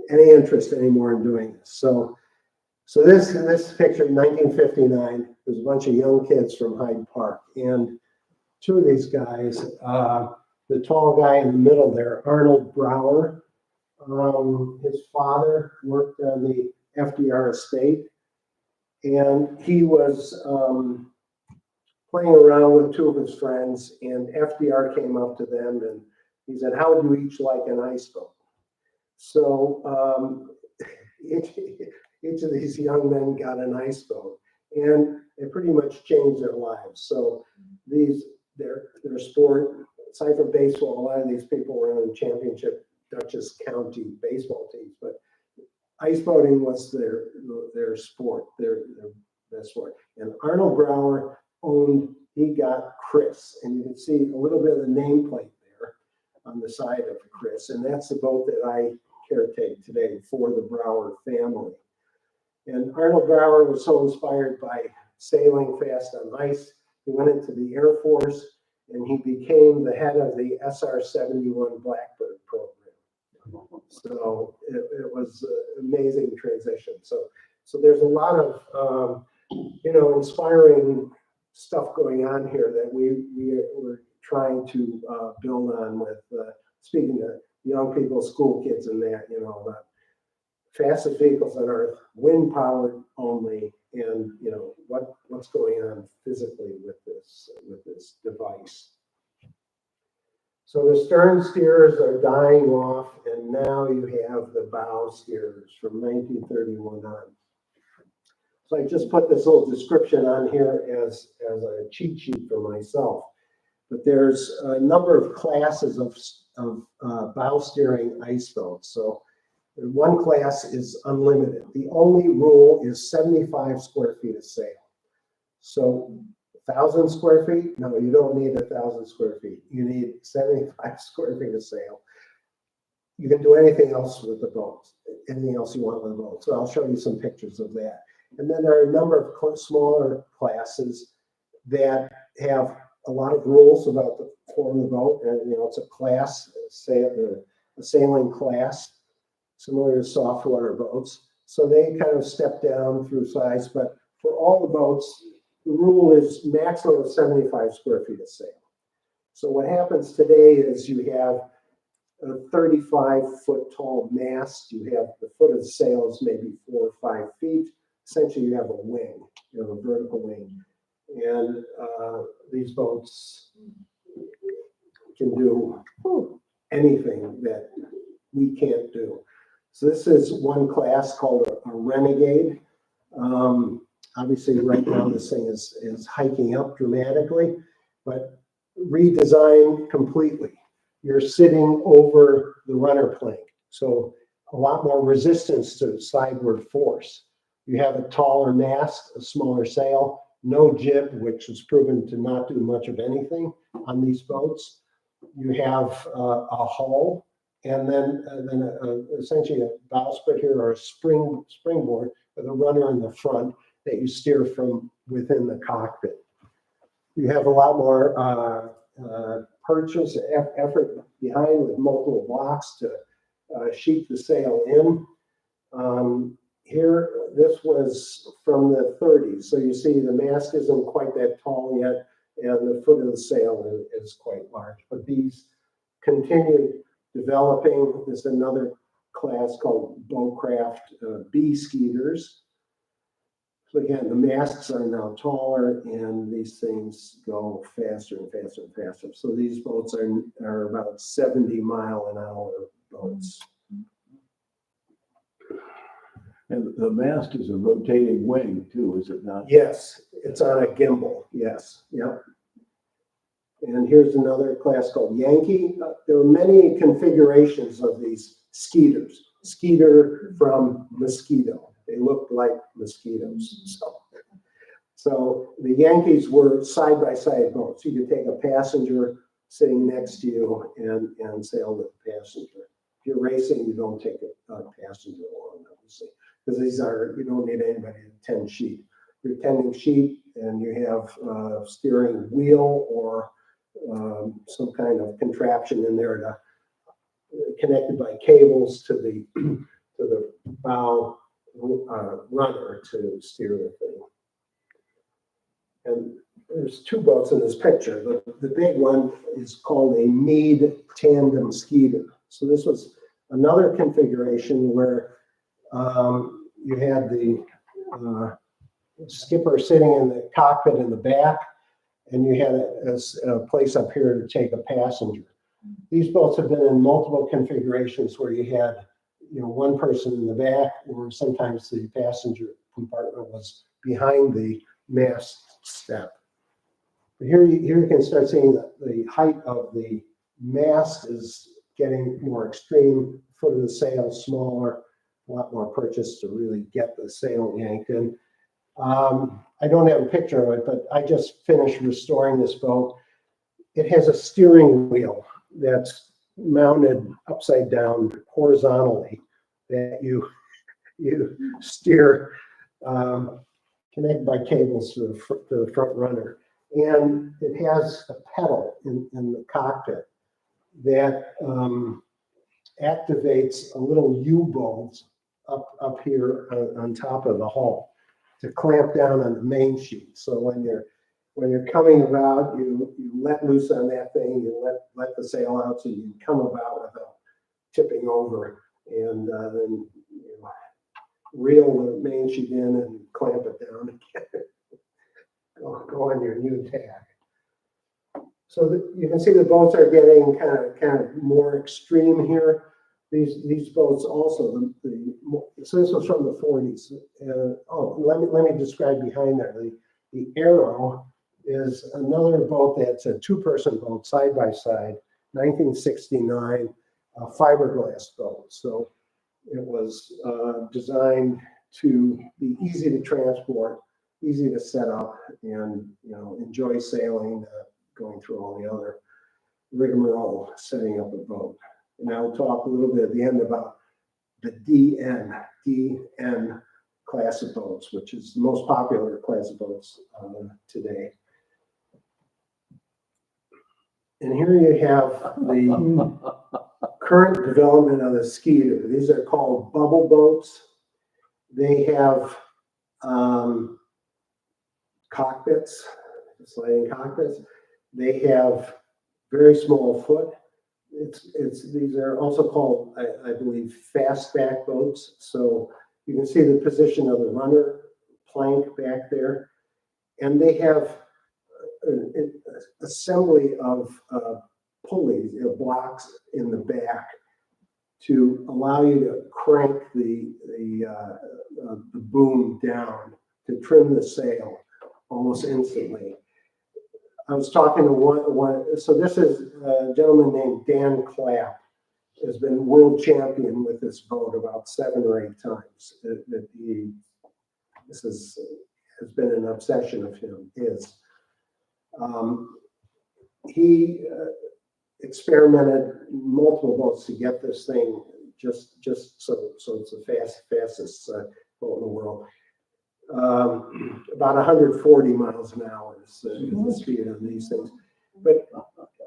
S3: any interest anymore in doing this. So this picture, 1959, there's a bunch of young kids from Hyde Park, and two of these guys, the tall guy in the middle there, Arnold Brower, his father worked on the FDR estate, and he was playing around with two of his friends, and FDR came up to them and he said, "How would you each like an ice boat?" So each of these young men got an ice boat, and it pretty much changed their lives. So their sport, aside from baseball, a lot of these people were on the championship Dutchess County baseball teams, but ice boating was their sport, their best sport. And Arnold Brower he got KRISS, and you can see a little bit of the nameplate there on the side of KRISS, and that's the boat that I caretake today for the Brower family. And Arnold Brower was so inspired by sailing fast on ice He went into the Air Force, and he became the head of the SR-71 Blackbird program. So it was an amazing transition. So there's a lot of, inspiring stuff going on here that we're trying to build on with, speaking to young people, school kids and that, about fastest vehicles on earth, wind powered only, and what's going on physically with this device. So the stern steers are dying off, and now you have the bow steers from 1931 on. So I just put this little description on here as a cheat sheet for myself. But there's a number of classes of bow steering ice boats. So one class is unlimited. The only rule is 75 square feet of sail. So 1,000 square feet? No, you don't need 1,000 square feet. You need 75 square feet of sail. You can do anything else with the boat, anything else you want with the boat. So I'll show you some pictures of that. And then there are a number of smaller classes that have a lot of rules about the form of the boat. And, it's a class, a sailing class, similar to softwater boats. So they kind of step down through size, but for all the boats, the rule is maximum of 75 square feet of sail. So what happens today is you have a 35-foot tall mast. You have the foot of the sails maybe 4 or 5 feet. Essentially, you have a wing, a vertical wing. And these boats can do anything that we can't do. So this is one class called a Renegade. Obviously, right now this thing is hiking up dramatically, but redesigned completely. You're sitting over the runner plank, so a lot more resistance to sideward force. You have a taller mast, a smaller sail, no jib, which is proven to not do much of anything on these boats. You have a hull, and then essentially a bowsprit here or a springboard with a runner in the front that you steer from within the cockpit. You have a lot more purchase effort behind with multiple blocks to sheet the sail in. Here, this was from the 30s. So you see the mast isn't quite that tall yet, and the foot of the sail is quite large. But these continued developing. There's another class called Bowcraft B skeeters. So again, the masts are now taller, and these things go faster and faster and faster. So these boats are about 70-mile-an-hour boats.
S5: And the mast is a rotating wing too, is it not?
S3: Yes, it's on a gimbal. Yes, yep. And here's another class called Yankee. There are many configurations of these skeeters. Skeeter from mosquito. They look like mosquitoes. So the Yankees were side-by-side boats. You could take a passenger sitting next to you and sail with the passenger. If you're racing, you don't take a passenger along, obviously, because you don't need anybody to tend sheet. You're tending sheet, and you have a steering wheel or some kind of contraption in there connected by cables to the bow runner to steer the thing. And there's two boats in this picture. The big one is called a Meade tandem skeeter. So this was another configuration where you had the skipper sitting in the cockpit in the back, and you had a place up here to take a passenger. These boats have been in multiple configurations where you had one person in the back, or sometimes the passenger compartment was behind the mast step. But here you can start seeing the height of the mast is getting more extreme, foot of the sail smaller, a lot more purchase to really get the sail yanked in. I don't have a picture of it, but I just finished restoring this boat. It has a steering wheel that's mounted upside down horizontally that you steer, connected by cables to the front runner. And it has a pedal in the cockpit that activates a little U-bolt up here on top of the hull to clamp down on the main sheet. So when you're coming about, you let loose on that thing, you let the sail out so you can come about without tipping over, and then reel the main sheet in and clamp it down again. Go on your new tack. So you can see the boats are getting kind of more extreme here. These boats also, so this was from the 40s. Let me describe behind there. The Arrow is another boat that's a two-person boat, side by side, 1969, a fiberglass boat. So it was designed to be easy to transport, easy to set up, and enjoy sailing, going through all the other rigmarole setting up a boat. And I'll talk a little bit at the end about the DN class of boats, which is the most popular class of boats today. And here you have the current development of the Skeeter. These are called bubble boats. They have cockpits, sliding cockpits. They have very small foot. These are also called, I believe, fastback boats. So you can see the position of the runner plank back there. And they have an assembly of pulleys, blocks in the back to allow you to crank the boom down to trim the sail almost instantly. I was talking to one, so this is a gentleman named Dan Clapp, has been world champion with this boat about 7 or 8 times. This has been an obsession of his. He experimented multiple boats to get this thing just so it's the fastest boat in the world. About 140 miles an hour is the speed on these things. But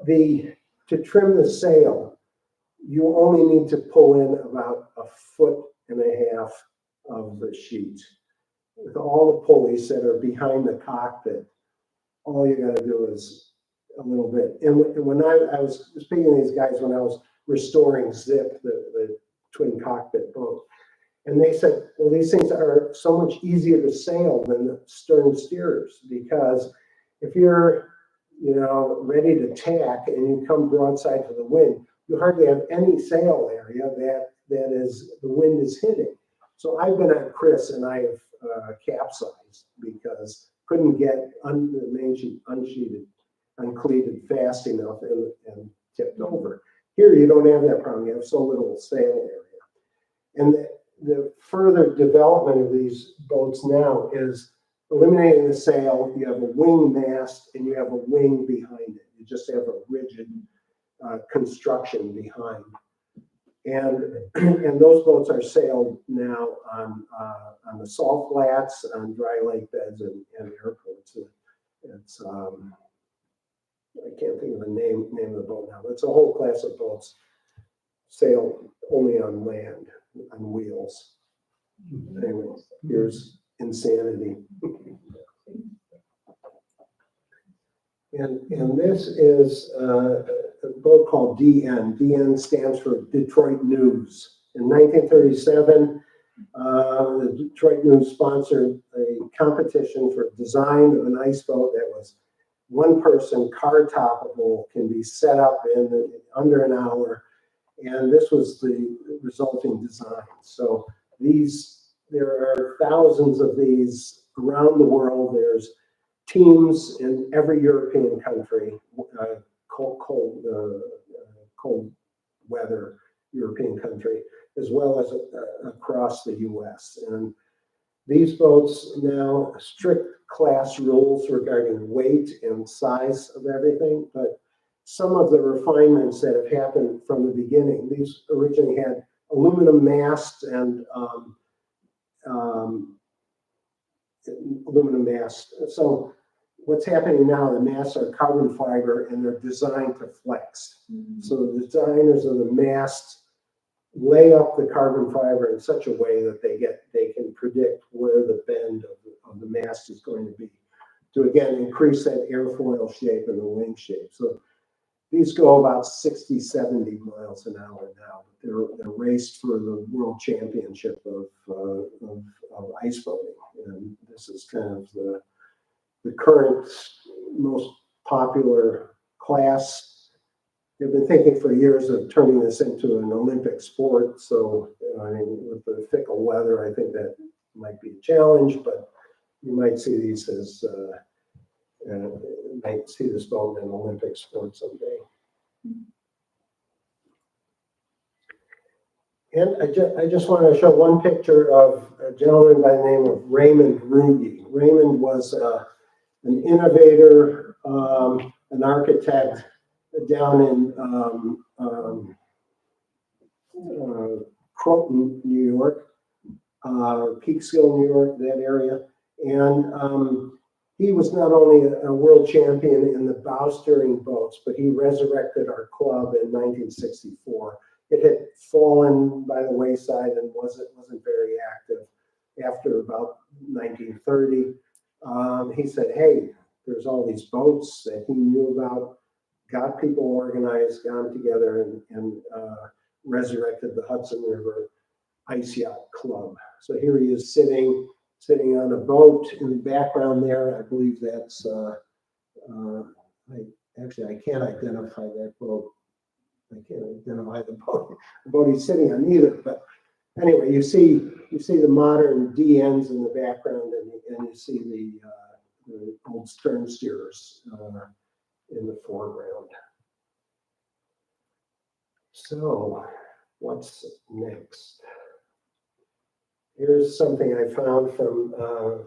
S3: to trim the sail, you only need to pull in about 1.5 feet of the sheet. With all the pulleys that are behind the cockpit, all you got to do is a little bit. And when I was speaking to these guys when I was restoring Zip, the twin cockpit boat, and they said, well, these things are so much easier to sail than the stern steerers, because if you're, ready to tack and you come broadside to the wind, you hardly have any sail area that is the wind is hitting. So I've been at KRISS and I have capsized because couldn't get the main sheet uncleated fast enough and tipped over. Here you don't have that problem. You have so little sail area. And the further development of these boats now is eliminating the sail. You have a wing mast and you have a wing behind it. You just have a rigid construction behind. And those boats are sailed now on the salt flats, on dry lake beds, and airports. It's I can't think of the name of the boat now, but it's a whole class of boats sail only on land, on wheels. Anyway, here's insanity. And this is a boat called DN. DN stands for Detroit News. In 1937, the Detroit News sponsored a competition for design of an ice boat that was one person, car toppable, can be set up in under an hour. And this was the resulting design. So there are thousands of these around the world. There's teams in every European country, cold weather European country, as well as across the U.S. And these boats now strict class rules regarding weight and size of everything, but some of the refinements that have happened from the beginning. These originally had aluminum masts and aluminum masts. So what's happening now, the masts are carbon fiber and they're designed to flex. So the designers of the masts lay up the carbon fiber in such a way that they can predict where the bend of the mast is going to be to, again, increase that airfoil shape and the wing shape. So these go about 60, 70 miles an hour now. They're raced for the world championship of ice boating. And this is kind of the current most popular class. They've been thinking for years of turning this into an Olympic sport. So, I mean, with the fickle weather, I think that might be a challenge, but you might see these as, might see this boat in an Olympic sport someday. And I just want to show one picture of a gentleman by the name of Raymond Ruge. Raymond was an innovator, an architect down in Croton, New York, Peekskill, New York, that area. And he was not only a world champion in the bow steering boats, but he resurrected our club in 1964. It had fallen by the wayside and wasn't very active. After about 1930, he said, hey, there's all these boats that he knew about, got people organized, got them together, and resurrected the Hudson River Ice Yacht Club. So here he is sitting on a boat in the background there. I believe that's, I can't identify that boat. I can't identify the boat he's sitting on either. But anyway, you see the modern DNs in the background, and you see the old stern steerers in the foreground. So what's next? Here's something I found from the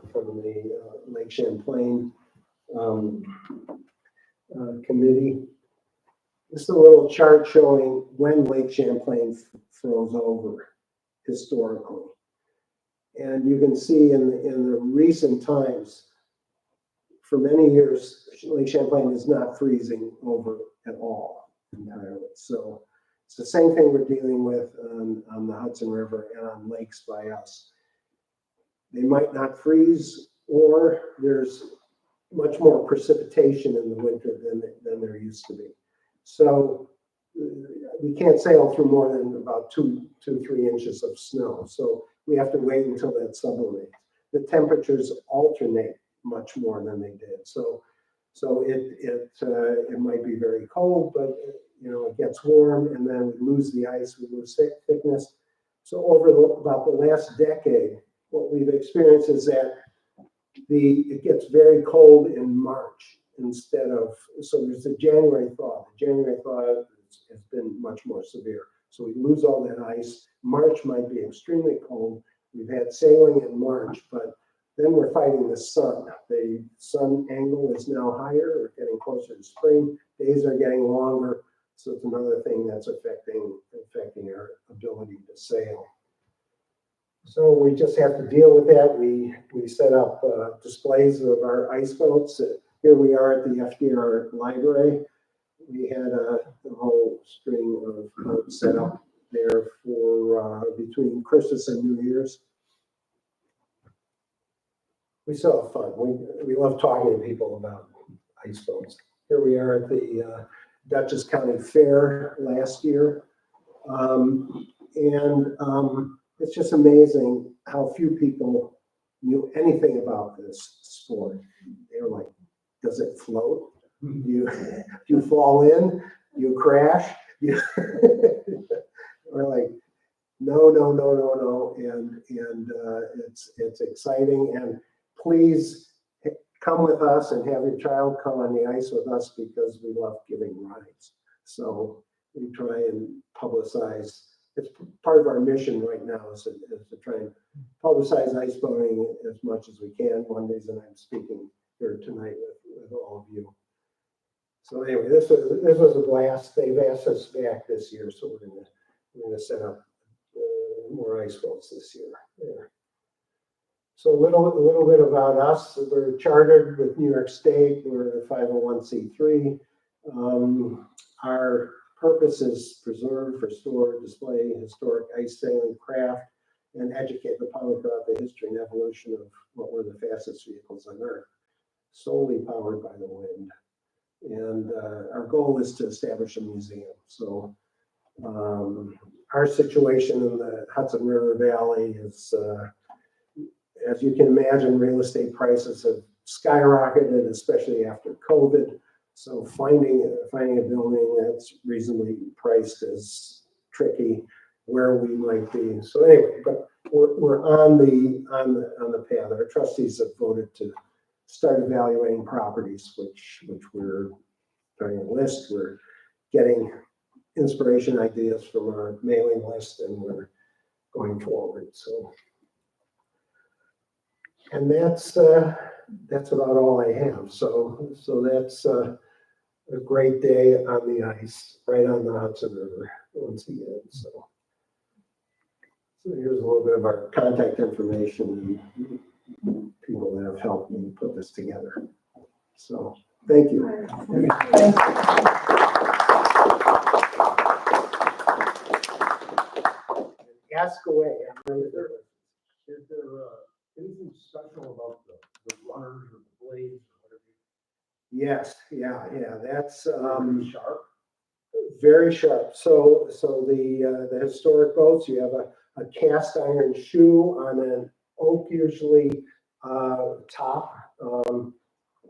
S3: Lake Champlain committee. This is a little chart showing when Lake Champlain froze over historically. And you can see in the recent times, for many years, Lake Champlain is not freezing over at all entirely. So it's the same thing we're dealing with on the Hudson River and on lakes by us. They might not freeze, or there's much more precipitation in the winter than there used to be. So we can't sail through more than about 2 to 3 inches of snow. So we have to wait until that sublimates. The temperatures alternate much more than they did. So it might be very cold, but it gets warm, and then we lose the ice, we lose thickness. So over about the last decade, what we've experienced is that it gets very cold in March instead of, so there's a January thaw. The January thaw has been much more severe. So we lose all that ice. March might be extremely cold. We've had sailing in March, but then we're fighting the sun. The sun angle is now higher. We're getting closer to spring. Days are getting longer. So it's another thing that's affecting our ability to sail. So we just have to deal with that. We set up displays of our ice boats. Here we are at the FDR library. We had a whole string of boats set up there for between Christmas and New Year's. We still have fun. We love talking to people about ice boats. Here we are at the Dutchess County Fair last year. It's just amazing how few people knew anything about this sport. They were like, does it float? You fall in? You crash? We're like, no. And it's exciting. And please come with us and have your child come on the ice with us, because we love giving rides. So we try and publicize. It's part of our mission right now is to try and publicize ice boating as much as we can. One reason I'm speaking here tonight with all of you. So anyway, this was a blast. They've asked us back this year, so we're gonna set up more ice boats this year. Yeah. So a little bit about us. We're chartered with New York State. We're a 501c3. Our purpose is preserve, restore, display historic ice sailing craft, and educate the public about the history and evolution of what were the fastest vehicles on Earth, solely powered by the wind. And our goal is to establish a museum. So our situation in the Hudson River Valley is, as you can imagine, real estate prices have skyrocketed, especially after COVID. So finding a building that's reasonably priced is tricky where we might be. So anyway, but we're on the path. Our trustees have voted to start evaluating properties, which we're trying to list. We're getting inspiration ideas from our mailing list, and we're going forward. So, and that's about all I have. So that's a great day on the ice, right on the Hudson River once again. So here's a little bit of our contact information and people that have helped me put this together. So thank you. Ask away.
S5: Is there anything special about the runners or the blades or whatever?
S3: Yes, yeah, that's
S5: Sharp?
S3: very sharp. So the historic boats, you have a cast iron shoe on an oak usually top.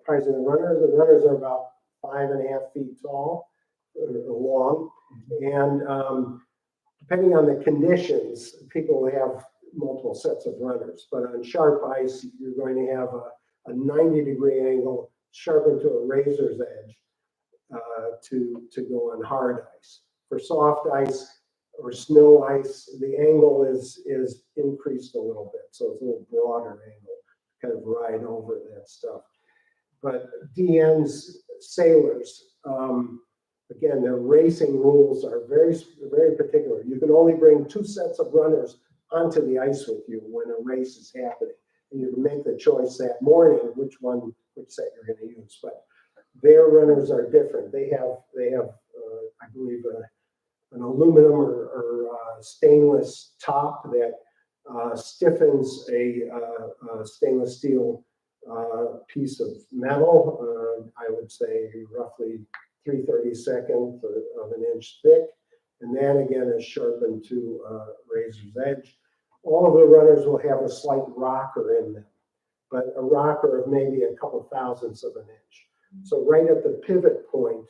S3: Price of the runners are about 5.5 feet tall or long, and depending on the conditions, people have multiple sets of runners. But on sharp ice, you're going to have a 90-degree angle sharpened to a razor's edge to go on hard ice. For soft ice or snow ice, the angle is increased a little bit, so it's a little broader angle, kind of ride over that stuff. But DN's sailors, again, their racing rules are very, very particular. You can only bring 2 sets of runners onto the ice with you when a race is happening. And you can make the choice that morning which set you're going to use. But their runners are different. They have I believe, an aluminum or stainless top that stiffens a stainless steel piece of metal. I would say roughly 3/32 of an inch thick, and that again is sharpened to razor's edge. All of the runners will have a slight rocker in them, but a rocker of maybe a couple thousandths of an inch. So right at the pivot point,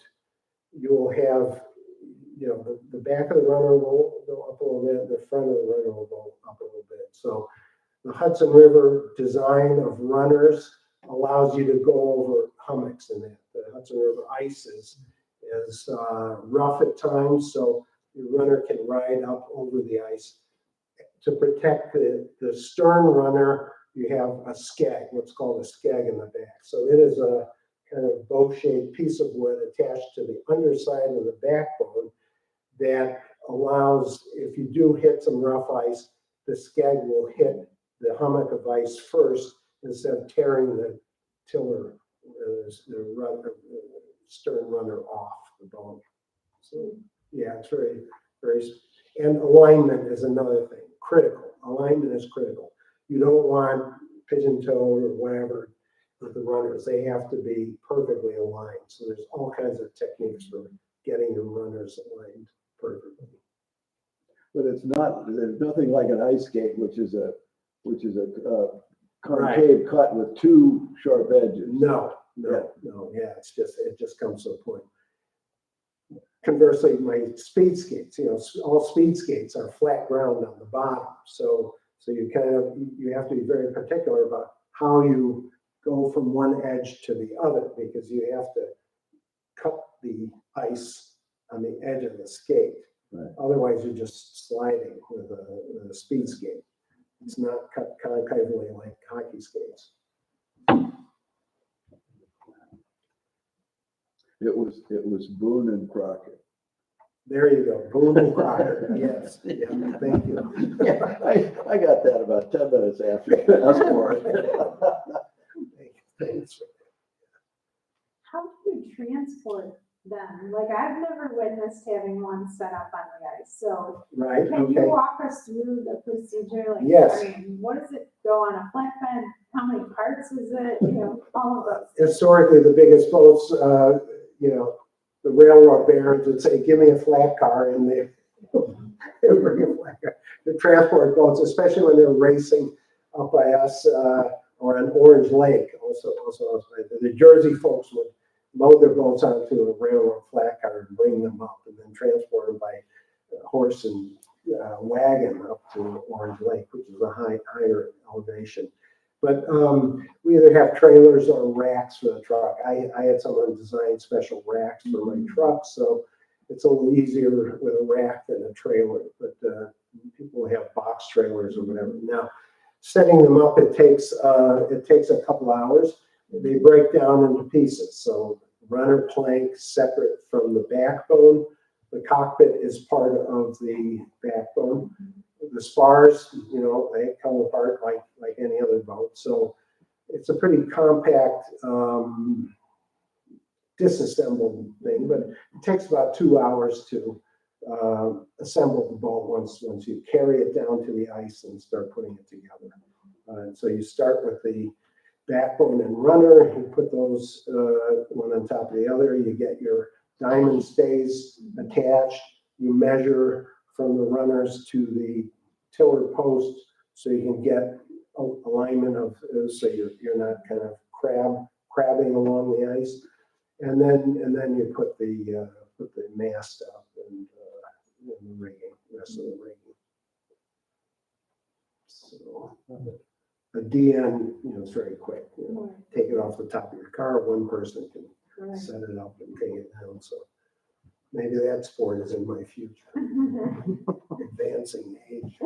S3: you'll have, the back of the runner will go up a little bit, the front of the runner will go up a little bit. So the Hudson River design of runners allows you to go over hummocks in that. The Hudson River ice is rough at times, so your runner can ride up over the ice. To protect the stern runner, you have a skeg, what's called a skeg in the back. So it is a kind of bow-shaped piece of wood attached to the underside of the backbone that allows, if you do hit some rough ice, the skeg will hit the hummock of ice first instead of tearing the tiller, the stern runner off the bone. So yeah, it's very, very, and alignment is another thing, critical. Alignment is critical. You don't want pigeon toe or whatever with the runners. They have to be perfectly aligned. So there's all kinds of techniques for getting your runners aligned perfectly.
S6: But there's nothing like an ice skate, which is a concave cut with 2 sharp edges.
S3: No, yeah, it just comes to a point. Conversely, my speed skates, all speed skates are flat ground on the bottom. So you have to be very particular about how you go from one edge to the other, because you have to cut the ice on the edge of the skate.
S6: Right.
S3: Otherwise, you're just sliding with a speed skate. It's not cut concavely like hockey skates.
S6: It was Boone and Crockett.
S3: There you go, Boone and Crocker, yes, yeah, thank you.
S6: Yeah, I got that about 10 minutes after you asked for it.
S3: Thanks.
S2: How do you transport them? Like, I've never witnessed having one set up on the ice, so
S3: Right,
S2: can you
S3: okay.
S2: walk us through the procedure? Like,
S3: Yes.
S2: I mean, what does it go on a flatbed? How many parts is it? You know, all of those.
S3: Historically, the biggest boats, the railroad barons would say, give me a flat car, and they would bring a flat car. The transport boats, especially when they're racing up by us, or on Orange Lake, also, the Jersey folks would load their boats onto a railroad flat car and bring them up, and then transport them by horse and wagon up to Orange Lake, which is a higher elevation. But we either have trailers or racks for the truck. I had someone design special racks for my truck, so it's a little easier with a rack than a trailer. But people have box trailers or whatever. Now, setting them up, it takes a couple hours. They break down into pieces. So runner plank separate from the backbone. The cockpit is part of the backbone. The spars, they come apart like any other boat. So it's a pretty compact, disassembled thing, but it takes about 2 hours to assemble the boat once you carry it down to the ice and start putting it together. And so you start with the backbone and runner, you put those one on top of the other, you get your diamond stays attached, you measure from the runners to the tiller post so you can get alignment of, so you're not kind of crabbing along the ice, and then you put the mast up and the rigging, rest of the rigging. So a DN, it's very quick. Take it off the top of your car, one person can
S2: Right.
S3: set it up and take it down. So maybe that sport is in my future, advancing age.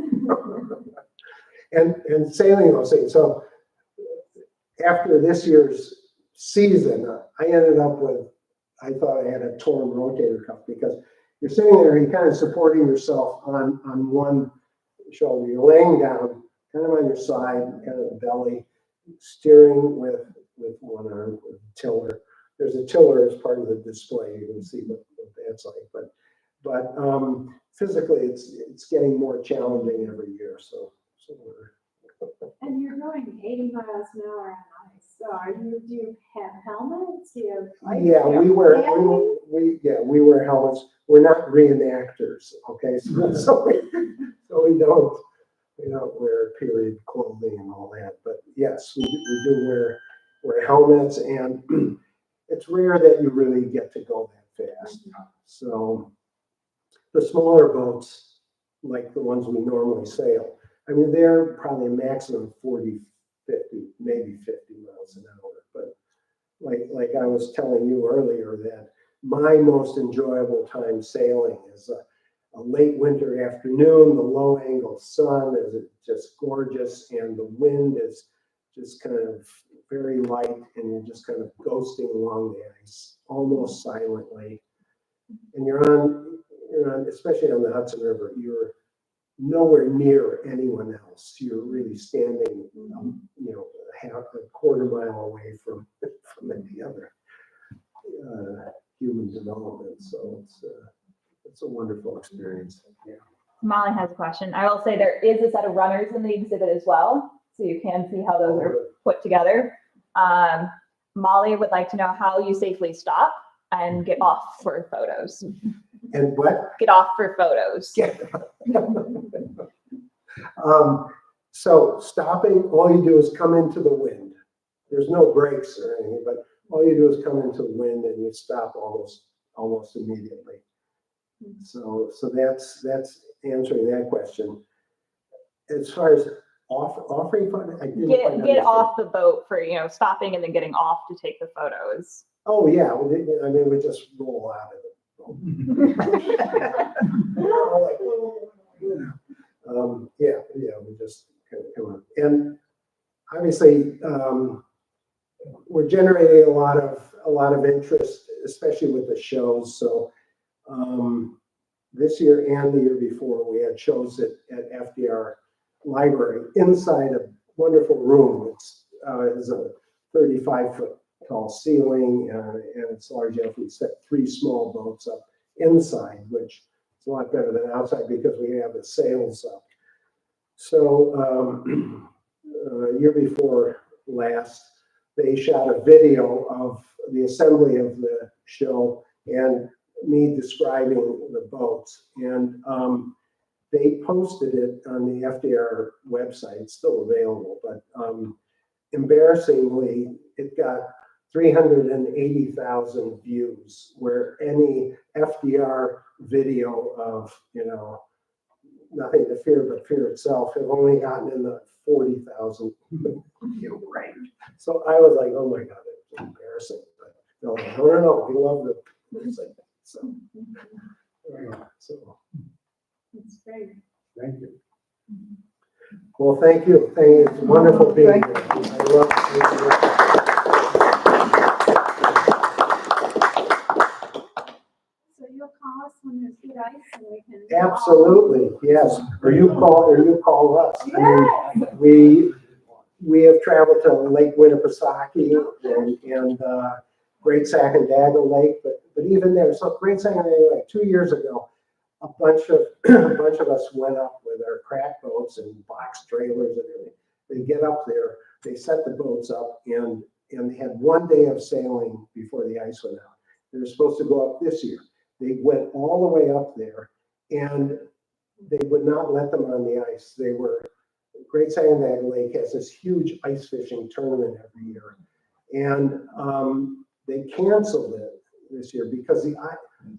S3: and sailing those things. So after this year's season, I ended up with, I thought I had a torn rotator cuff, because you're sitting there, you're kind of supporting yourself on one shoulder. You're laying down, kind of on your side, kind of the belly, steering with one arm, with a tiller. There's a tiller as part of the display. You can see what that's like. But physically, it's getting more challenging every year. So
S2: And you're going 80 miles an hour on ice. So do you have helmets? Do you have ice?
S3: yeah,
S2: Do you have padding?
S3: we wear helmets. We're not reenactors, okay? So we don't wear period clothing and all that. But yes, we do wear helmets, and it's rare that you really get to go that fast. So the smaller boats, like the ones we normally sail, I mean, they're probably a maximum of 40, 50, maybe 50 miles an hour. But like I was telling you earlier, that my most enjoyable time sailing is a late winter afternoon. The low angle sun is just gorgeous, and the wind is just kind of very light, and you're just kind of ghosting along the ice almost silently. And you're on, especially on the Hudson River, you're nowhere near anyone else. You're really standing, a quarter mile away from any other human development. So it's a wonderful experience. Yeah.
S1: Molly has a question. I will say there is a set of runners in the exhibit as well, so you can see how those are put together. Molly would like to know how you safely stop and get off for photos.
S3: And what?
S1: Get off for photos.
S3: So stopping, all you do is come into the wind. There's no brakes or anything, but all you do is come into the wind and you stop almost immediately. So that's answering that question. As far as offering fun, I didn't quite
S1: Get
S3: understand.
S1: off the boat for, stopping and then getting off to take the photos.
S3: Oh, yeah, I mean, we just roll out of it. We just kind of come up. And obviously, we're generating a lot of interest, especially with the shows. So this year and the year before, we had shows at FDR Library inside a wonderful room. It's a 35-foot tall ceiling, and it's large enough. We set 3 small boats up inside, which is a lot better than outside because we have the sails up. So year before last, they shot a video of the assembly of the show and me describing the boats. And they posted it on the FDR website. It's still available, but embarrassingly, it got 380,000 views, where any FDR video of, Nothing to Fear But Fear Itself have only gotten in the 40,000 view range. So I was like, oh my God, it's embarrassing. But no, we love the music. So,
S2: That's great.
S5: Thank you.
S3: well, thank you. It's wonderful being here. I love
S2: So you'll call us when there's good ice and we can.
S3: Absolutely, yes. Or you call us. I
S2: Yes.
S3: mean, we have traveled to Lake Winnipesaukee and Great Sacandaga Lake, but even there, so Great Sacandaga Lake, 2 years ago, a bunch of us went up with our crack boats and box trailers and everything. They get up there, they set the boats up, and they had 1 day of sailing before the ice went out. They were supposed to go up this year. They went all the way up there, and they would not let them on the ice. Great Sacandaga Lake has this huge ice fishing tournament every year, and they canceled it this year because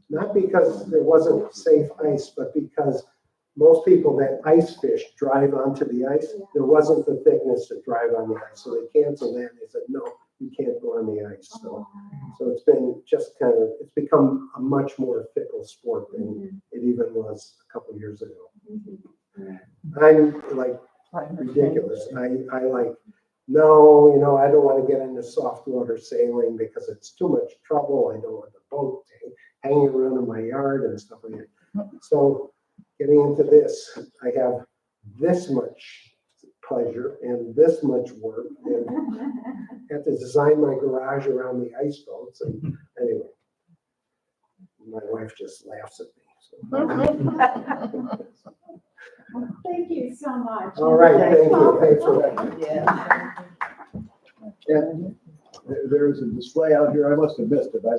S3: not because there wasn't safe ice, but because most people that ice fish drive onto the ice. There wasn't the thickness to drive on the ice, so they canceled that. They said, no, you can't go on the ice. So it's been just it's become a much more fickle sport than it even was a couple of years ago. I'm like ridiculous. I like, no, I don't want to get into soft water sailing because it's too much trouble. I don't want the boat hanging around in my yard and stuff like that. So getting into this, I have this much pleasure and this much work, and have to design my garage around the ice boats. And anyway, my wife just laughs at me. So.
S2: Thank you so much.
S3: All right, thank you. Thanks for
S6: There is a display out here. I must have missed it. I